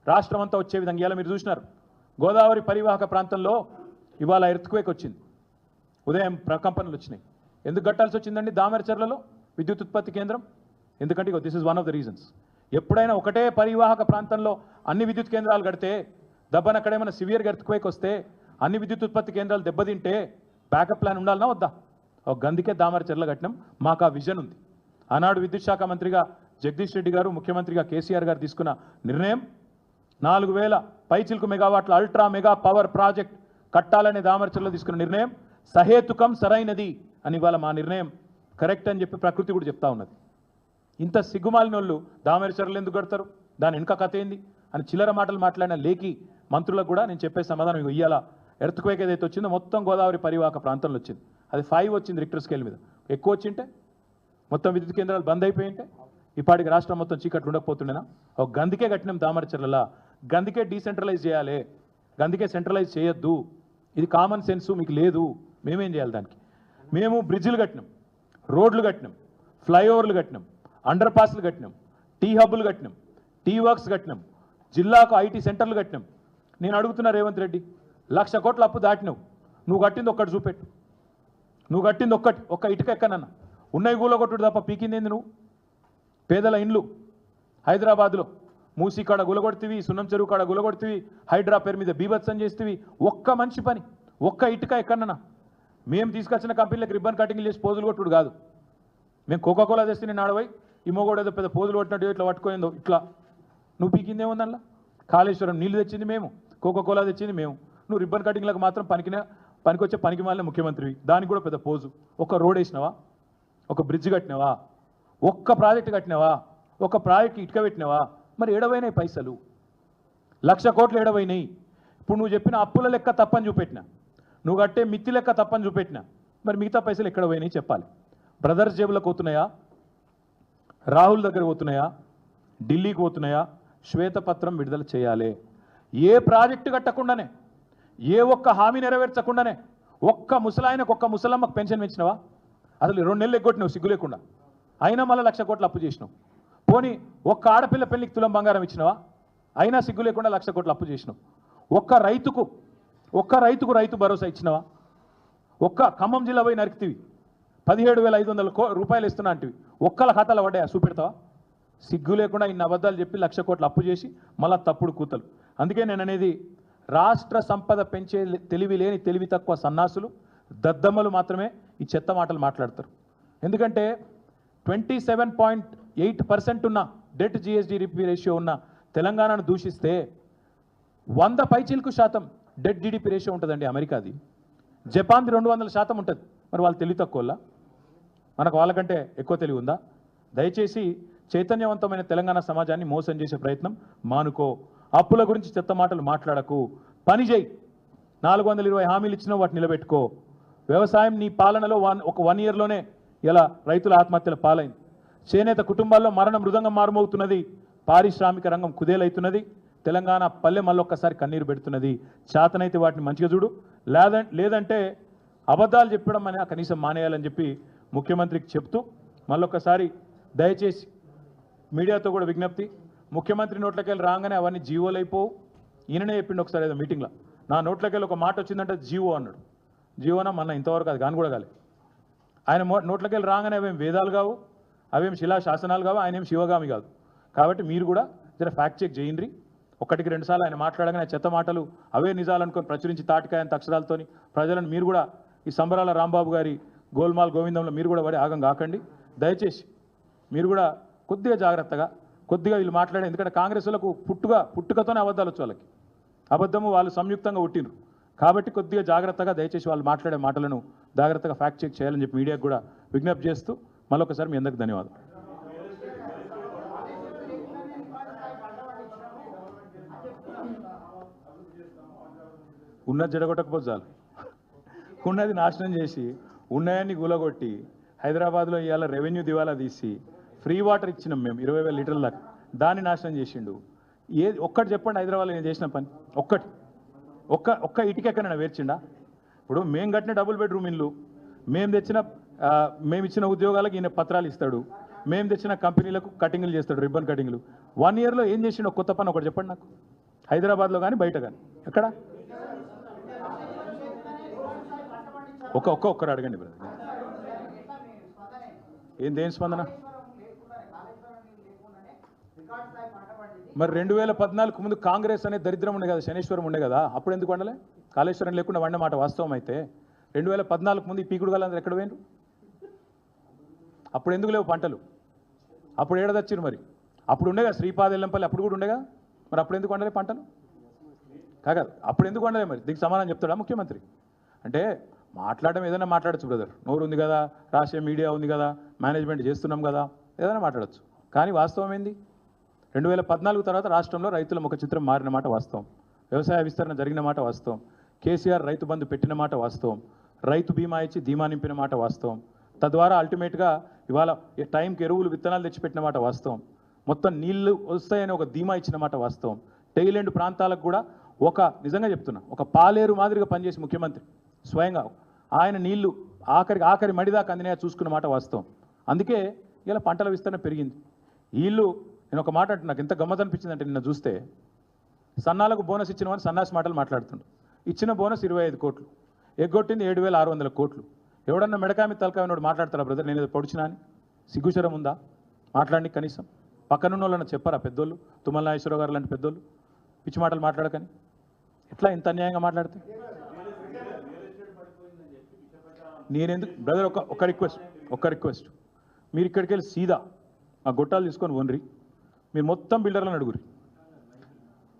రాష్ట్రం అంతా వచ్చే విధంగా ఇలా మీరు చూసినారు. గోదావరి పరివాహక ప్రాంతంలో ఇవాళ ఎర్త్క్వేక్ వచ్చింది, ఉదయం ప్రకంపనలు వచ్చినాయి. ఎందుకు కట్టాల్సి వచ్చిందండి దామెరచర్లలో విద్యుత్ ఉత్పత్తి కేంద్రం? ఎందుకంటే this is one of the reasons. ఎప్పుడైనా ఒకటే పరివాహక ప్రాంతంలో అన్ని విద్యుత్ కేంద్రాలు కడితే దబ్బన అక్కడేమైనా సివియర్ ఎర్త్క్వేక్ వస్తే అన్ని విద్యుత్ ఉత్పత్తి కేంద్రాలు దెబ్బతింటే బ్యాకప్ ప్లాన్ ఉండాలన్నా వద్దా? ఒక గందికే దామరచెర్ల కట్టినాం. మాకు ఆ విజన్ ఉంది. ఆనాడు విద్యుత్ శాఖ మంత్రిగా జగదీష్ రెడ్డి గారు, ముఖ్యమంత్రిగా కేసీఆర్ గారు తీసుకున్న నిర్ణయం 4000 పైచిల్కు మెగావాట్ల అల్ట్రా మెగా పవర్ ప్రాజెక్ట్ కట్టాలనే దామరచెర్లలో తీసుకున్న నిర్ణయం సహేతుకం, సరైనది అని ఇవాళ మా నిర్ణయం కరెక్ట్ అని చెప్పి ప్రకృతి కూడా చెప్తా ఉన్నది. ఇంత సిగ్గుమాలిన వాళ్ళు దామరచెర్లు ఎందుకు కడతారు, దాని వెనుక కథ ఏంది అని చిల్లర మాటలు మాట్లాడిన లేఖి మంత్రులకు కూడా నేను చెప్పే సమాధానం మీకు ఇయ్యాల. ఎర్త్క్వేక్ ఏదైతే వచ్చిందో మొత్తం గోదావరి పరివాహక ప్రాంతంలో వచ్చింది. అది 5 వచ్చింది రిక్టర్ స్కేల్ మీద. ఎక్కువ వచ్చింటే మొత్తం విద్యుత్ కేంద్రాలు బంద్ అయిపోయింటే ఇప్పటికి రాష్ట్రం మొత్తం చీకట్లు ఉండకపోతుండేనా? ఒక గందికే కట్టినాం దామరచెర్లలా. గందికే డీసెంట్రలైజ్ చేయాలి, గందికే సెంట్రలైజ్ చేయొద్దు. ఇది కామన్ సెన్సు మీకు లేదు. మేమేం చేయాలి దానికి? మేము బ్రిడ్జిలు కట్టినాం, రోడ్లు కట్టినాం, ఫ్లైఓవర్లు కట్టినాం, అండర్ పాస్లు కట్టినాం, టీ హబ్బులు కట్టినాం, టీ వర్క్స్ కట్టినాం, జిల్లాకు ఐటీ సెంటర్లు కట్టినాం. నేను అడుగుతున్నా రేవంత్ రెడ్డి, 1,00,000 కోట్ల అప్పు దాటినావు, నువ్వు కట్టింది ఒక్కటి చూపెట్టు. నువ్వు కట్టింది ఒక్క ఇటుక ఎక్కనన్నా ఉన్నాయి గులగొట్టుడు తప్ప పీకిందేంది నువ్వు? పేదల ఇండ్లు హైదరాబాద్లో మూసీ కాడ గులగొడుతీవి, సున్నం చెరువు కాడ గులగొడుతీవి, హైడ్రా పేరు మీద బీభత్సం చేస్తీవి. ఒక్క మంచి పని, ఒక్క ఇటుక ఎక్కడన్నా? మేము తీసుకొచ్చిన కంపెనీలకు రిబ్బన్ కటింగ్ చేసి పోజులు కొట్టుడు కాదు. మేము కోకాకోలా తెస్తే నేను ఆడపోయి ఈ మొగోడు ఏదో పెద్ద పోజులు కొట్టినట్టు ఇట్లా పట్టుకోయిందో ఇట్లా. నువ్వు పీకిందేముందల్లా? కాళేశ్వరం నీళ్లు తెచ్చింది మేము, కోకాకోలా తెచ్చింది మేము. నువ్వు రిబ్బన్ కటింగ్లకు మాత్రం పనికొచ్చే పనికి మాలిన ముఖ్యమంత్రివి. దానికి కూడా పెద్ద పోజు. ఒక రోడ్ వేసినావా? ఒక బ్రిడ్జ్ కట్టినావా? ఒక్క ప్రాజెక్టు కట్టినావా? ఒక ప్రాజెక్టు ఇటుక పెట్టినావా? మరి ఏడవైనాయి పైసలు? 1,00,000 కోట్లు ఏడవైనాయి. ఇప్పుడు నువ్వు చెప్పిన అప్పుల లెక్క తప్పని చూపెట్టినా, నువ్వు కట్టే మిత్తి లెక్క తప్పని చూపెట్టినా, మరి మిగతా పైసలు ఎక్కడ పోయినాయి చెప్పాలి. బ్రదర్స్ జేబులకు పోతున్నాయా? రాహుల్ దగ్గర పోతున్నాయా? ఢిల్లీకి పోతున్నాయా? శ్వేతపత్రం విడుదల చేయాలి. ఏ ప్రాజెక్టు కట్టకుండానే, ఏ ఒక్క హామీ నెరవేర్చకుండానే ఒక్క ముసలాయనకు, ఒక్క ముసలమ్మకు పెన్షన్ పెంచినవా? అసలు 2 నెలలు ఎగ్గొట్టినావు సిగ్గు లేకుండా. అయినా మళ్ళీ 1,00,000 కోట్లు అప్పు చేసినావు. పోనీ ఒక్క ఆడపిల్ల పెళ్లికి తులం బంగారం ఇచ్చినవా? అయినా సిగ్గు లేకుండా 1,00,000 కోట్లు అప్పు చేసినావు. ఒక్క రైతుకు రైతు భరోసా ఇచ్చినవా? ఒక్క ఖమ్మం జిల్లా పోయి నరికితివి 17,500 రూపాయలు ఇస్తున్నా అంటివి. ఒక్కల ఖాతాలో పడ్డాయా? చూపెడతావా? సిగ్గు లేకుండా ఇన్ని అబద్ధాలు చెప్పి 1,00,000 కోట్లు అప్పు చేసి మళ్ళా తప్పుడు కూతలు. అందుకే నేను అనేది, రాష్ట్ర సంపద పెంచే తెలివి లేని, తెలివి తక్కువ సన్నాసులు, దద్దమ్మలు మాత్రమే ఈ చెత్త మాటలు మాట్లాడతారు. ఎందుకంటే 27.8% ఉన్న డెట్ జిఎస్డిపి రేషియో ఉన్న తెలంగాణను దూషిస్తే 100 పైచిల్కు శాతం డెట్ జీడిపి రేషియో ఉంటుందండి అమెరికాది. జపాన్ది 200% ఉంటుంది. మరి వాళ్ళు తెలివి తక్కువలా? మనకు వాళ్ళకంటే ఎక్కువ తెలివి ఉందా? దయచేసి చైతన్యవంతమైన తెలంగాణ సమాజాన్ని మోసం చేసే ప్రయత్నం మానుకో. అప్పుల గురించి చెత్త మాటలు మాట్లాడకు. పని చేయి. 420 హామీలు ఇచ్చినావు, వాటిని నిలబెట్టుకో. వ్యవసాయం నీ పాలనలో ఒక 1 ఇయర్లోనే ఇలా రైతుల ఆత్మహత్యల పాలైంది. చేనేత కుటుంబాల్లో మరణ మృదంగం మారుమవుతున్నది. పారిశ్రామిక రంగం కుదేలవుతున్నది. తెలంగాణ పల్లె మళ్ళొక్కసారి కన్నీరు పెడుతున్నది. చేతనైతే వాటిని మంచిగా చూడు, లేదంటే అబద్ధాలు చెప్పడం అని కనీసం మానేయాలని చెప్పి ముఖ్యమంత్రికి చెప్తూ, మళ్ళొక్కసారి దయచేసి మీడియాతో కూడా విజ్ఞప్తి, ముఖ్యమంత్రి నోట్లకెళ్ళి రాగానే అవన్నీ జీవోలు అయిపోవు. ఈయననే చెప్పిండు ఒకసారి ఏదో మీటింగ్లో, నా నోట్లకెళ్ళి ఒక మాట వచ్చిందంటే జీవో అన్నాడు. జీవోనా మన ఇంతవరకు అది కాని కూడా కాలే. ఆయన నోట్లకెళ్ళి రాగానే అవేం వేదాలు కావు, అవేం శిలా శాసనాలు కావు, ఆయన ఏం శివగామి కాదు. కాబట్టి మీరు కూడా జర ఫ్యాక్ట్ చెక్ చేయండి. 1-2 సార్లు ఆయన మాట్లాడగానే చెత్త మాటలు అవే నిజాలు అనుకొని ప్రచురించి తాటికాయంత అక్షరాలతోని ప్రజలను మీరు కూడా ఈ సంబరాల రాంబాబు గారి గోల్మాల్ గోవిందంలో మీరు కూడా పడి ఆగం కాకండి. దయచేసి మీరు కూడా కొద్దిగా జాగ్రత్తగా, కొద్దిగా వీళ్ళు మాట్లాడే, ఎందుకంటే కాంగ్రెస్లకు పుట్టుకతోనే అబద్ధాలు వచ్చి వాళ్ళకి అబద్ధము వాళ్ళు సంయుక్తంగా పుట్టినరు. కాబట్టి కొద్దిగా జాగ్రత్తగా దయచేసి వాళ్ళు మాట్లాడే మాటలను జాగ్రత్తగా ఫ్యాక్ట్ చెక్ చేయాలని చెప్పి మీడియాకు కూడా విజ్ఞప్తి చేస్తూ మళ్ళొకసారి మీ అందరికీ ధన్యవాదాలు. ఉన్నది జడగొట్టకపోతే చాలు, ఉన్నది నాశనం చేసి ఉన్నాయన్ని గులగొట్టి హైదరాబాద్లో ఇవాళ రెవెన్యూ దివాలా తీసి ఫ్రీ వాటర్ ఇచ్చినాం మేము 20,000 లీటర్ల దాకా, దాన్ని నాశనం చేసిండు. ఒక్కటి చెప్పండి హైదరాబాద్లో నేను చేసిన పని ఒక్క ఇటుకెక్కనైనా వేర్చిండా? ఇప్పుడు మేము కట్టిన డబుల్ బెడ్రూమ్ ఇల్లు, మేము ఇచ్చిన ఉద్యోగాలకు ఈయన పత్రాలు ఇస్తాడు, మేము తెచ్చిన కంపెనీలకు కటింగ్లు చేస్తాడు, రిబ్బన్ కటింగ్లు. 1 ఇయర్లో ఏం చేసిండు? కొత్త పని ఒకటి చెప్పండి నాకు, హైదరాబాద్లో కానీ బయట కానీ ఎక్కడ? ఒక్కరు అడగండి బ్రదర్. దేని స్పందన? మరి 2014 ముందు కాంగ్రెస్ అనే దరిద్రం ఉండే కదా, శనేశ్వరం ఉండే కదా, అప్పుడు ఎందుకు వండలే? కాళేశ్వరం లేకుండా వండే మాట వాస్తవం అయితే 2014 ముందు ఈ పీకుడు వాళ్ళందరూ ఎక్కడ పోయినారు? అప్పుడు ఎందుకు లేవు పంటలు? అప్పుడు ఏడదచ్చిరు మరి? అప్పుడు ఉండేగా శ్రీపాద ఎల్లంపల్లి, అప్పుడు కూడా ఉండేగా, మరి అప్పుడు ఎందుకు వండలే పంటలు? కాదు, అప్పుడు ఎందుకు వండలే? మరి దీనికి సమాధానం చెప్తాడా ముఖ్యమంత్రి? అంటే మాట్లాడడం ఏదైనా మాట్లాడచ్చు బ్రదర్, నోరు ఉంది కదా, రాష్ట్రీయ మీడియా ఉంది కదా, మేనేజ్మెంట్ చేస్తున్నాం కదా, ఏదైనా మాట్లాడచ్చు. కానీ వాస్తవం ఏంది? 2014 తర్వాత రాష్ట్రంలో రైతుల ముఖ చిత్రం మారిన మాట వాస్తవం, వ్యవసాయ విస్తరణ జరిగిన మాట వాస్తవం, కేసీఆర్ రైతు బంధు పెట్టిన మాట వాస్తవం, రైతు బీమా ఇచ్చి ధీమా నింపిన మాట వాస్తవం, తద్వారా అల్టిమేట్గా ఇవాళ టైంకి ఎరువులు విత్తనాలు తెచ్చిపెట్టిన మాట వాస్తవం, మొత్తం నీళ్లు వస్తాయని ఒక ధీమా ఇచ్చిన మాట వాస్తవం, టైలెండ్ ప్రాంతాలకు కూడా ఒక నిజంగా చెప్తున్నా ఒక పాలేరు మాదిరిగా పనిచేసి ముఖ్యమంత్రి స్వయంగా ఆయన నీళ్లు ఆఖరి మడిదాకా అందినా చూసుకున్న మాట వాస్తవం. అందుకే ఇలా పంటల విస్తరణ పెరిగింది. వీళ్ళు నేను ఒక మాట అంటే నాకు ఎంత గమ్మత్ అనిపించిందంటే, నిన్న చూస్తే సన్నాలకు బోనస్ ఇచ్చినవని సన్నాసి మాటలు మాట్లాడుతుండు. ఇచ్చిన బోనస్ 25 కోట్లు, ఎగ్గొట్టింది 7,600 కోట్లు. ఎవడన్నా మెడకామి తలకాయనోడు మాట్లాడతారా బ్రదర్? నేను ఏదో పొడిచినా అని సిగ్గుచరం ఉందా మాట్లాడి? కనీసం పక్కనున్న వాళ్ళని చెప్పారా పెద్దోళ్ళు, తుమ్మల నాగేశ్వరరావు గారు లాంటి పెద్దోళ్ళు పిచ్చి మాటలు మాట్లాడకని? ఎట్లా ఇంత అన్యాయంగా మాట్లాడితే? నేనెందుకు బ్రదర్, ఒక్క రిక్వెస్ట్, మీరు ఇక్కడికి వెళ్ళి సీదా ఆ గొట్టాలు తీసుకొని వనరి, మీరు మొత్తం బిల్డర్లను అడుగురి,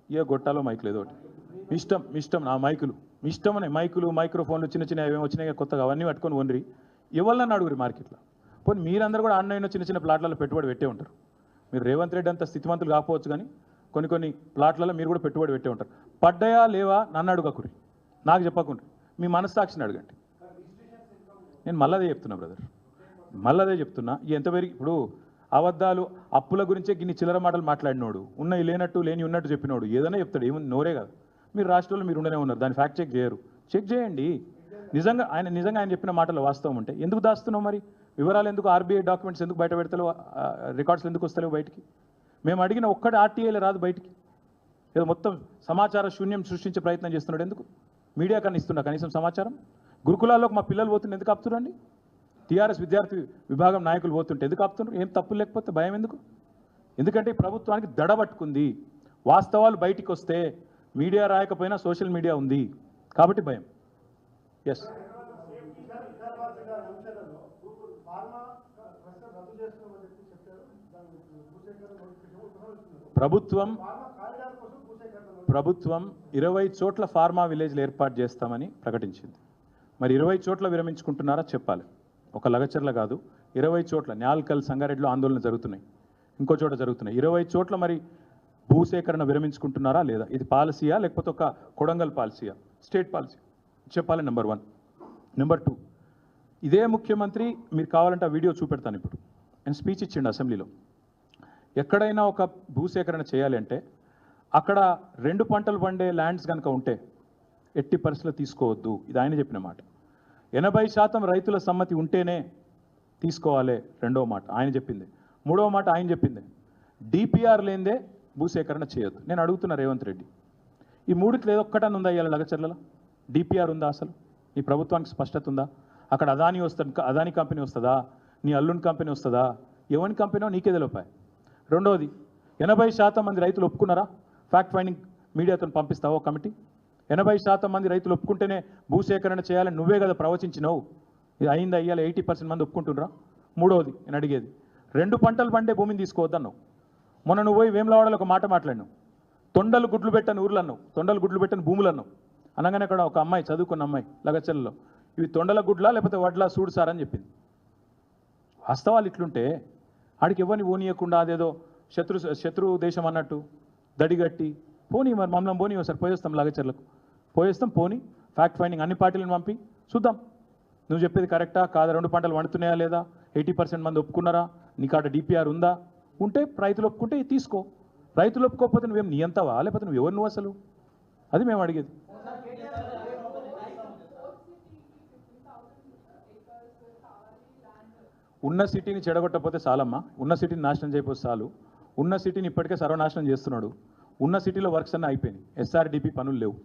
ఇక గొట్టాలో మైకులు ఏదో ఒకటి మీ ఇష్టం నా మైకులు మీ ఇష్టం అనే మైకులు మైక్రోఫోన్లు చిన్న చిన్న ఏమేమి వచ్చినాయి కొత్తగా అవన్నీ పట్టుకొని వనరి, ఎవరినన్నా అడుగురి మార్కెట్లో. పోనీ మీరందరూ కూడా ఆన్లైన్లో చిన్న చిన్న ప్లాట్లలో పెట్టుబడి పెట్టే ఉంటారు. మీరు రేవంత్ రెడ్డి అంత స్థితిమంతులు కాకపోవచ్చు, కానీ కొన్ని ప్లాట్లలో మీరు కూడా పెట్టుబడి పెట్టే ఉంటారు. పడ్డాయా లేవా నన్ను అడుగకురి, నాకు చెప్పకుండా మీ మనస్సాక్షిని అడగండి. నేను మళ్ళదే చెప్తున్నా బ్రదర్, మళ్ళదే చెప్తున్నా. ఎంత పెరిగి ఇప్పుడు అబద్ధాలు అప్పుల గురించే గిన్ని చిల్లర మాటలు మాట్లాడినోడు, ఉన్నాయి లేనట్టు లేని ఉన్నట్టు చెప్పినోడు ఏదైనా చెప్తాడు, ఏముంది నోరే కదా. మీరు రాష్ట్రంలో మీరు ఉండనే ఉన్నారు, దాన్ని ఫ్యాక్ట్ చెక్ చేయరు. చెక్ చేయండి. నిజంగా ఆయన చెప్పిన మాటలు వాస్తవం ఉంటే ఎందుకు దాస్తున్నావు? మరి వివరాలు ఎందుకు? ఆర్బీఐ డాక్యుమెంట్స్ ఎందుకు బయట పెడతలేవు? రికార్డ్స్ ఎందుకు వస్తలేవు బయటికి? మేము అడిగిన ఒక్కటి ఆర్టీఐలో రాదు బయటికి. ఏదో మొత్తం సమాచార శూన్యం సృష్టించే ప్రయత్నం చేస్తున్నాడు. ఎందుకు? మీడియా కన్నా ఇస్తున్నా కనీసం సమాచారం? గురుకులాల్లోకి మా పిల్లలు పోతుంటే ఎందుకు ఆపుతున్నారండి? టీఆర్ఎస్ విద్యార్థి విభాగం నాయకులు పోతుంటే ఎందుకు ఆపుతున్నారు? ఏం తప్పులు లేకపోతే భయం ఎందుకు? ఎందుకంటే ఈ ప్రభుత్వానికి దడబట్టుకుంది. వాస్తవాలు బయటికి వస్తే మీడియా రాయకపోయినా సోషల్ మీడియా ఉంది కాబట్టి భయం. ఎస్, ప్రభుత్వం 20 చోట్ల ఫార్మా విలేజ్లు ఏర్పాటు చేస్తామని ప్రకటించింది. మరి 20 చోట్ల విరమించుకుంటున్నారా చెప్పాలి. ఒక లగచర్ల కాదు, 20 చోట్ల. న్యాల్కల్ సంగారెడ్డిలో ఆందోళన జరుగుతున్నాయి, ఇంకో చోట జరుగుతున్నాయి. 20 చోట్ల మరి భూసేకరణ విరమించుకుంటున్నారా లేదా? ఇది పాలసీయా లేకపోతే ఒక కొడంగల్ పాలసీయా? స్టేట్ పాలసీ చెప్పాలి. నెంబర్ 1. నెంబర్ 2, ఇదే ముఖ్యమంత్రి మీరు కావాలంటే ఆ వీడియో చూపెడతాను. ఇప్పుడు ఆయన స్పీచ్ ఇచ్చిండు అసెంబ్లీలో. ఎక్కడైనా ఒక భూసేకరణ చేయాలి అంటే అక్కడ 2 పంటలు పండే ల్యాండ్స్ కనుక ఉంటే ఎట్టి పరిస్థితుల్లో తీసుకోవద్దు. ఇది ఆయన చెప్పిన మాట. 80% రైతుల సమ్మతి ఉంటేనే తీసుకోవాలి. రెండవ మాట ఆయన చెప్పింది. మూడవ మాట ఆయన చెప్పింది, డిపిఆర్ లేనిదే భూసేకరణ చేయొద్దు. నేను అడుగుతున్నా రేవంత్ రెడ్డి, ఈ మూడిట్లో ఏదో ఒక్కటని ఉందా ఇవాళ లగచర్లలో? డిపిఆర్ ఉందా? అసలు ఈ ప్రభుత్వానికి స్పష్టత ఉందా? అక్కడ అదానీ కంపెనీ వస్తుందా? నీ అల్లుని కంపెనీ వస్తుందా? ఎవరి కంపెనీనో నీకే తెలిపాయి. రెండవది, 80% మంది రైతులు ఒప్పుకున్నారా? ఫ్యాక్ట్ ఫైండింగ్ మీడియాతో పంపిస్తావో కమిటీ? 80% మంది రైతులు ఒప్పుకుంటేనే భూసేకరణ చేయాలని నువ్వే కదా ప్రవచించినావు. ఇది అయిందా? అయ్యాలి 80% మంది ఒప్పుకుంటున్నారా? మూడవది నేను అడిగేది, 2 పంటలు పండే భూమిని తీసుకోవద్దన్నావు. మొన్న నువ్వు పోయి వేములవాడలో ఒక మాట మాట్లాడినావు. తొండలు గుడ్లు పెట్టని ఊర్లు అన్నావు, తొండలు గుడ్లు పెట్టని భూములు అన్నావు. అనగానే అక్కడ ఒక అమ్మాయి, చదువుకున్న అమ్మాయి లగచర్లలో, ఇవి తొండల గుడ్లా లేకపోతే వడ్లా చూడు సార్ అని చెప్పింది. వాస్తవాలు ఇట్లుంటే ఆడికి ఎవరిని పోనీయకుండా అదేదో శత్రు దేశం అన్నట్టు దడిగట్టి పోనీ, మరి మమ్మల్ని పోనీ సార్ పోయేస్తాం లగచర్లకు, పోయేస్తాం పోనీ. ఫ్యాక్ట్ ఫైండింగ్ అన్ని పార్టీలను పంపి చూద్దాం నువ్వు చెప్పేది కరెక్టా కాదా, 2 పంటలు వండుతున్నాయా లేదా, 80% మంది ఒప్పుకున్నారా, నీకు అక్కడ డిపిఆర్ ఉందా? ఉంటే రైతులు ఒప్పుకుంటే తీసుకో. రైతులు ఒప్పుకోకపోతే నువ్వేం నియంతవా లేకపోతే నువ్వు ఎవరు నువ్వు అసలు? అది మేము అడిగేది. ఉన్న సిటీని చెడగొట్టకపోతే చాలమ్మా, ఉన్న సిటీని నాశనం చేయకపోతే చాలు. ఉన్న సిటీని ఇప్పటికే సర్వనాశనం చేస్తున్నాడు. ఉన్న సిటీలో వర్క్స్ అన్నీ అయిపోయినాయి. ఎస్ఆర్డిపి పనులు లేవు,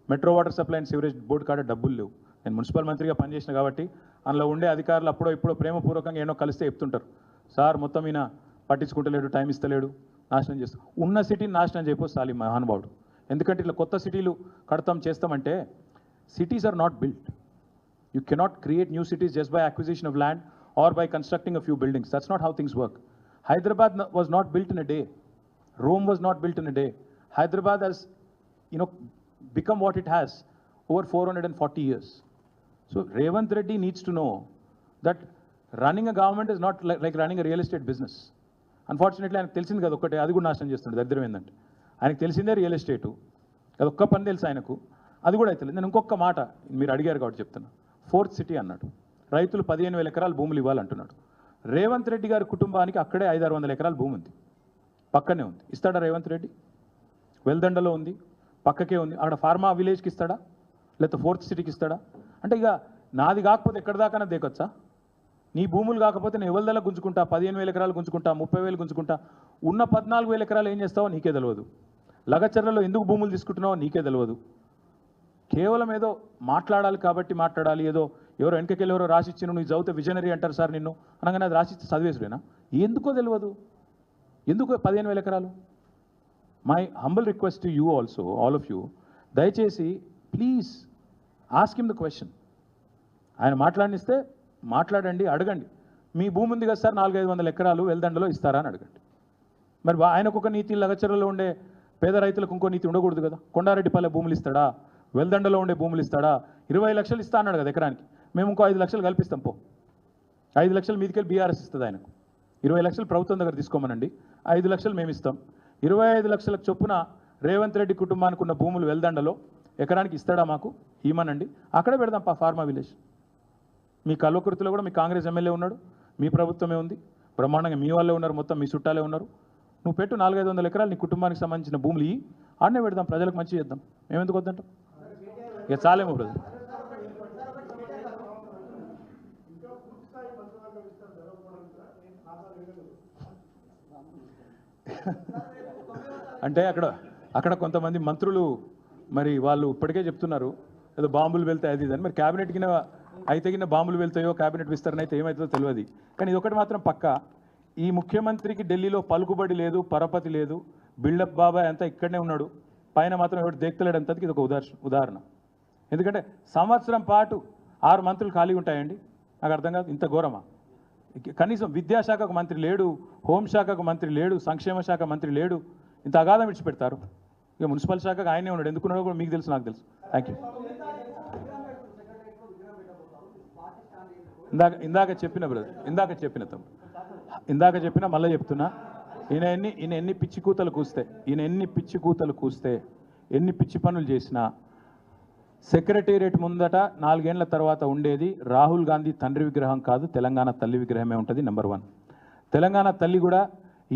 metro water supply and sewerage board కాడ డబ్బులు లేవు. నేను మున్సిపల్ మంత్రిగా పనిచేసిన కాబట్టి అందులో ఉండే అధికారులు అప్పుడో ఇప్పుడు ప్రేమపూర్వకంగా ఏమో కలిస్తే చెప్తుంటారు, సార్ మొత్తం ఈయన పట్టించుకుంటలేడు, టైం ఇస్తలేడు, నాశనం చేస్తాం. ఉన్న సిటీని నాశనం చేయపోసాలి మహానుభావుడు. ఎందుకంటే ఇట్లా కొత్త సిటీలు కడతాం చేస్తామంటే cities are not built. You cannot create new cities just by acquisition of land or by constructing a few buildings. That's not how things work. Hyderabad was not built in a day. Rome was not built in a day. Hyderabad has, become what it has over 440 years. So Revant Reddy needs to know that running a government is not like running a real estate business. Unfortunately, ఆయనకు తెలిసింది కదా ఒక్కటే, అది కూడా నాశనం చేస్తుండే. దరిద్రం ఏంటంటే ఆయనకు తెలిసిందే రియల్ ఎస్టేటు, అది ఒక్క పని తెలుసు ఆయనకు, అది కూడా అయితే. నేను ఇంకొక మాట మీరు అడిగారు కాబట్టి చెప్తున్నా. 4th సిటీ అన్నాడు, రైతులు 15,000 ఎకరాలు భూములు ఇవ్వాలంటున్నాడు. రేవంత్ రెడ్డి గారి కుటుంబానికి అక్కడే 500-600 ఎకరాల భూమి ఉంది, పక్కనే ఉంది. ఇస్తాడా రేవంత్ రెడ్డి? వెల్దండలో ఉంది, పక్కకే ఉంది. అక్కడ ఫార్మా విలేజ్కి ఇస్తాడా, లేకపోతే 4th సిటీకి ఇస్తాడా? అంటే ఇక నాది కాకపోతే ఎక్కడి దాకా దేకొచ్చా? నీ భూములు కాకపోతే నేను ఎవరిదల్లా గుంజుకుంటా, 15,000 ఎకరాలు గుంజుకుంటా, 30,000 గుంజుకుంటా. ఉన్న 14,000 ఎకరాలు ఏం చేస్తావో నీకే తెలియదు. లగచర్లలో ఎందుకు భూములు తీసుకుంటున్నావో నీకే తెలియదు. కేవలం ఏదో మాట్లాడాలి కాబట్టి మాట్లాడాలి, ఏదో ఎవరో వెనకకెళ్ళి ఎవరో రాసిచ్చిన నువ్వు చదివితే విజనరీ అంటారు సార్ నిన్ను అనగానే అది రాసిచ్చి చదివేసుడేనా? ఎందుకో తెలియదు. ఎందుకు 15,000 ఎకరాలు? My humble request to you also, all of you, దయచేసి please ask him the question. ఆయన మాట్లాడిస్తే మాట్లాడండి, అడగండి. మీ భూమి ఉంది కదా సార్ 400-500 ఎకరాలు వెల్దండలో ఇస్తారా అని అడగండి. మరి ఆయనకు ఒక నీతి, లగచర్లలో ఉండే పేద రైతులకు ఇంకో నీతి ఉండకూడదు కదా? కొండారెడ్డిపల్లె భూములు ఇస్తాడా, వెల్దండలో ఉండే భూములు ఇస్తాడా? 20 లక్షలు ఇస్తా అన్నాడు కదా ఎకరానికి, మేము ఇంకో 5 లక్షలు కల్పిస్తాం. 5 లక్షలు మీదికెళ్ళి బీఆర్ఎస్ ఇస్తుంది ఆయనకు. 20 లక్షలు ప్రభుత్వం దగ్గర తీసుకోమనండి, 5 లక్షలు మేము ఇస్తాం. 25 లక్షలకు చొప్పున రేవంత్ రెడ్డి కుటుంబానికి ఉన్న భూములు వెల్దండలో ఎకరానికి ఇస్తాడా మాకు? ఇమ్మనండి, అక్కడే పెడదాం ఫార్మా విలేజ్. మీ కల్వకుర్తిలో కూడా మీ కాంగ్రెస్ ఎమ్మెల్యే ఉన్నాడు, మీ ప్రభుత్వమే ఉంది, బ్రహ్మాండంగా మీ వాళ్ళే ఉన్నారు, మొత్తం మీ చుట్టాలే ఉన్నారు. నువ్వు పెట్టు 400-500 ఎకరాలు నీ కుటుంబానికి సంబంధించిన భూములు ఇవి, ఆడనే పెడదాం, ప్రజలకు మంచి చేద్దాం. మేమెందుకు వద్దంటాం? ఇక చాలేమో బ్రదర్. అంటే అక్కడ కొంతమంది మంత్రులు మరి వాళ్ళు ఇప్పటికే చెప్తున్నారు ఏదో బాంబులు వెళ్తాయి అది ఇది అని. మరి క్యాబినెట్ కింద అయితే కింద బాంబులు వెళ్తాయో, క్యాబినెట్ విస్తరణ అయితే ఏమవుతుందో తెలియదు. కానీ ఇది ఒకటి మాత్రం పక్కా, ఈ ముఖ్యమంత్రికి ఢిల్లీలో పలుకుబడి లేదు, పరపతి లేదు, బిల్డప్ బాబాయ్ అంతా ఇక్కడనే ఉన్నాడు, పైన మాత్రం ఎవరు దేక్తలేడు అంతకి. ఇది ఒక ఉదాహరణ. ఎందుకంటే సంవత్సరం పాటు 6 మంత్రులు ఖాళీ ఉంటాయండి, నాకు అర్థం కాదు. ఇంత ఘోరమా? కనీసం విద్యాశాఖకు మంత్రి లేడు, హోంశాఖకు మంత్రి లేడు, సంక్షేమ శాఖ మంత్రి లేడు, ఇంత అగాధం విడిచిపెడతారు. ఇక మున్సిపల్ శాఖకు ఆయనే ఉన్నాడు, ఎందుకున్నాడో కూడా మీకు తెలుసు, నాకు తెలుసు. Thank you. ఇందాక చెప్పిన బ్రదర్, ఇందాక చెప్పిన మళ్ళీ చెప్తున్నా, ఈయన ఎన్ని పిచ్చి కూతలు కూస్తే ఎన్ని పిచ్చి పనులు చేసినా సెక్రటేరియట్ ముందట 4 ఏళ్ల తర్వాత ఉండేది రాహుల్ గాంధీ తండ్రి విగ్రహం కాదు, తెలంగాణ తల్లి విగ్రహమే ఉంటుంది. నెంబర్ 1. తెలంగాణ తల్లి కూడా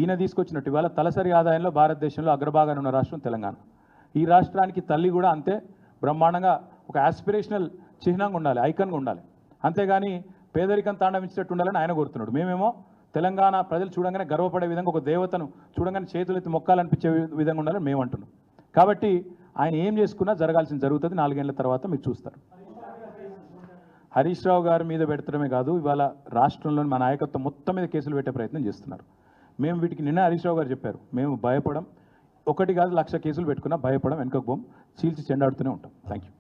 ఈయన తీసుకొచ్చినట్టు ఇవాళ తలసరి ఆదాయంలో భారతదేశంలో అగ్రభాగాన్ని ఉన్న రాష్ట్రం తెలంగాణ. ఈ రాష్ట్రానికి తల్లి కూడా అంతే బ్రహ్మాండంగా ఒక ఆస్పిరేషనల్ చిహ్నంగా ఉండాలి, ఐకన్గా ఉండాలి. అంతేగాని పేదరికం తాండవించేటట్టు ఉండాలని ఆయన కోరుతున్నాడు. మేమేమో తెలంగాణ ప్రజలు చూడంగానే గర్వపడే విధంగా, ఒక దేవతను చూడంగానే చేతులెత్తి మొక్కాలనిపించే విధంగా ఉండాలని మేము అంటున్నాం. కాబట్టి ఆయన ఏం చేసుకున్నా జరగాల్సింది జరుగుతుంది. 4 ఏళ్ల తర్వాత మీరు చూస్తారు. హరీష్ రావు గారి మీద పెడతడమే కాదు, ఇవాళ రాష్ట్రంలోని మా నాయకత్వం మొత్తం మీద కేసులు పెట్టే ప్రయత్నం చేస్తున్నారు. మేము వీటికి నిన్న హరీష్ రావు గారు చెప్పారు, మేము భయపడం, 1 కాదు 1,00,000 కేసులు పెట్టుకున్నా భయపడం, వెనుకకు పోం, చీల్చి చెండాడుతూనే ఉంటాం. Thank you.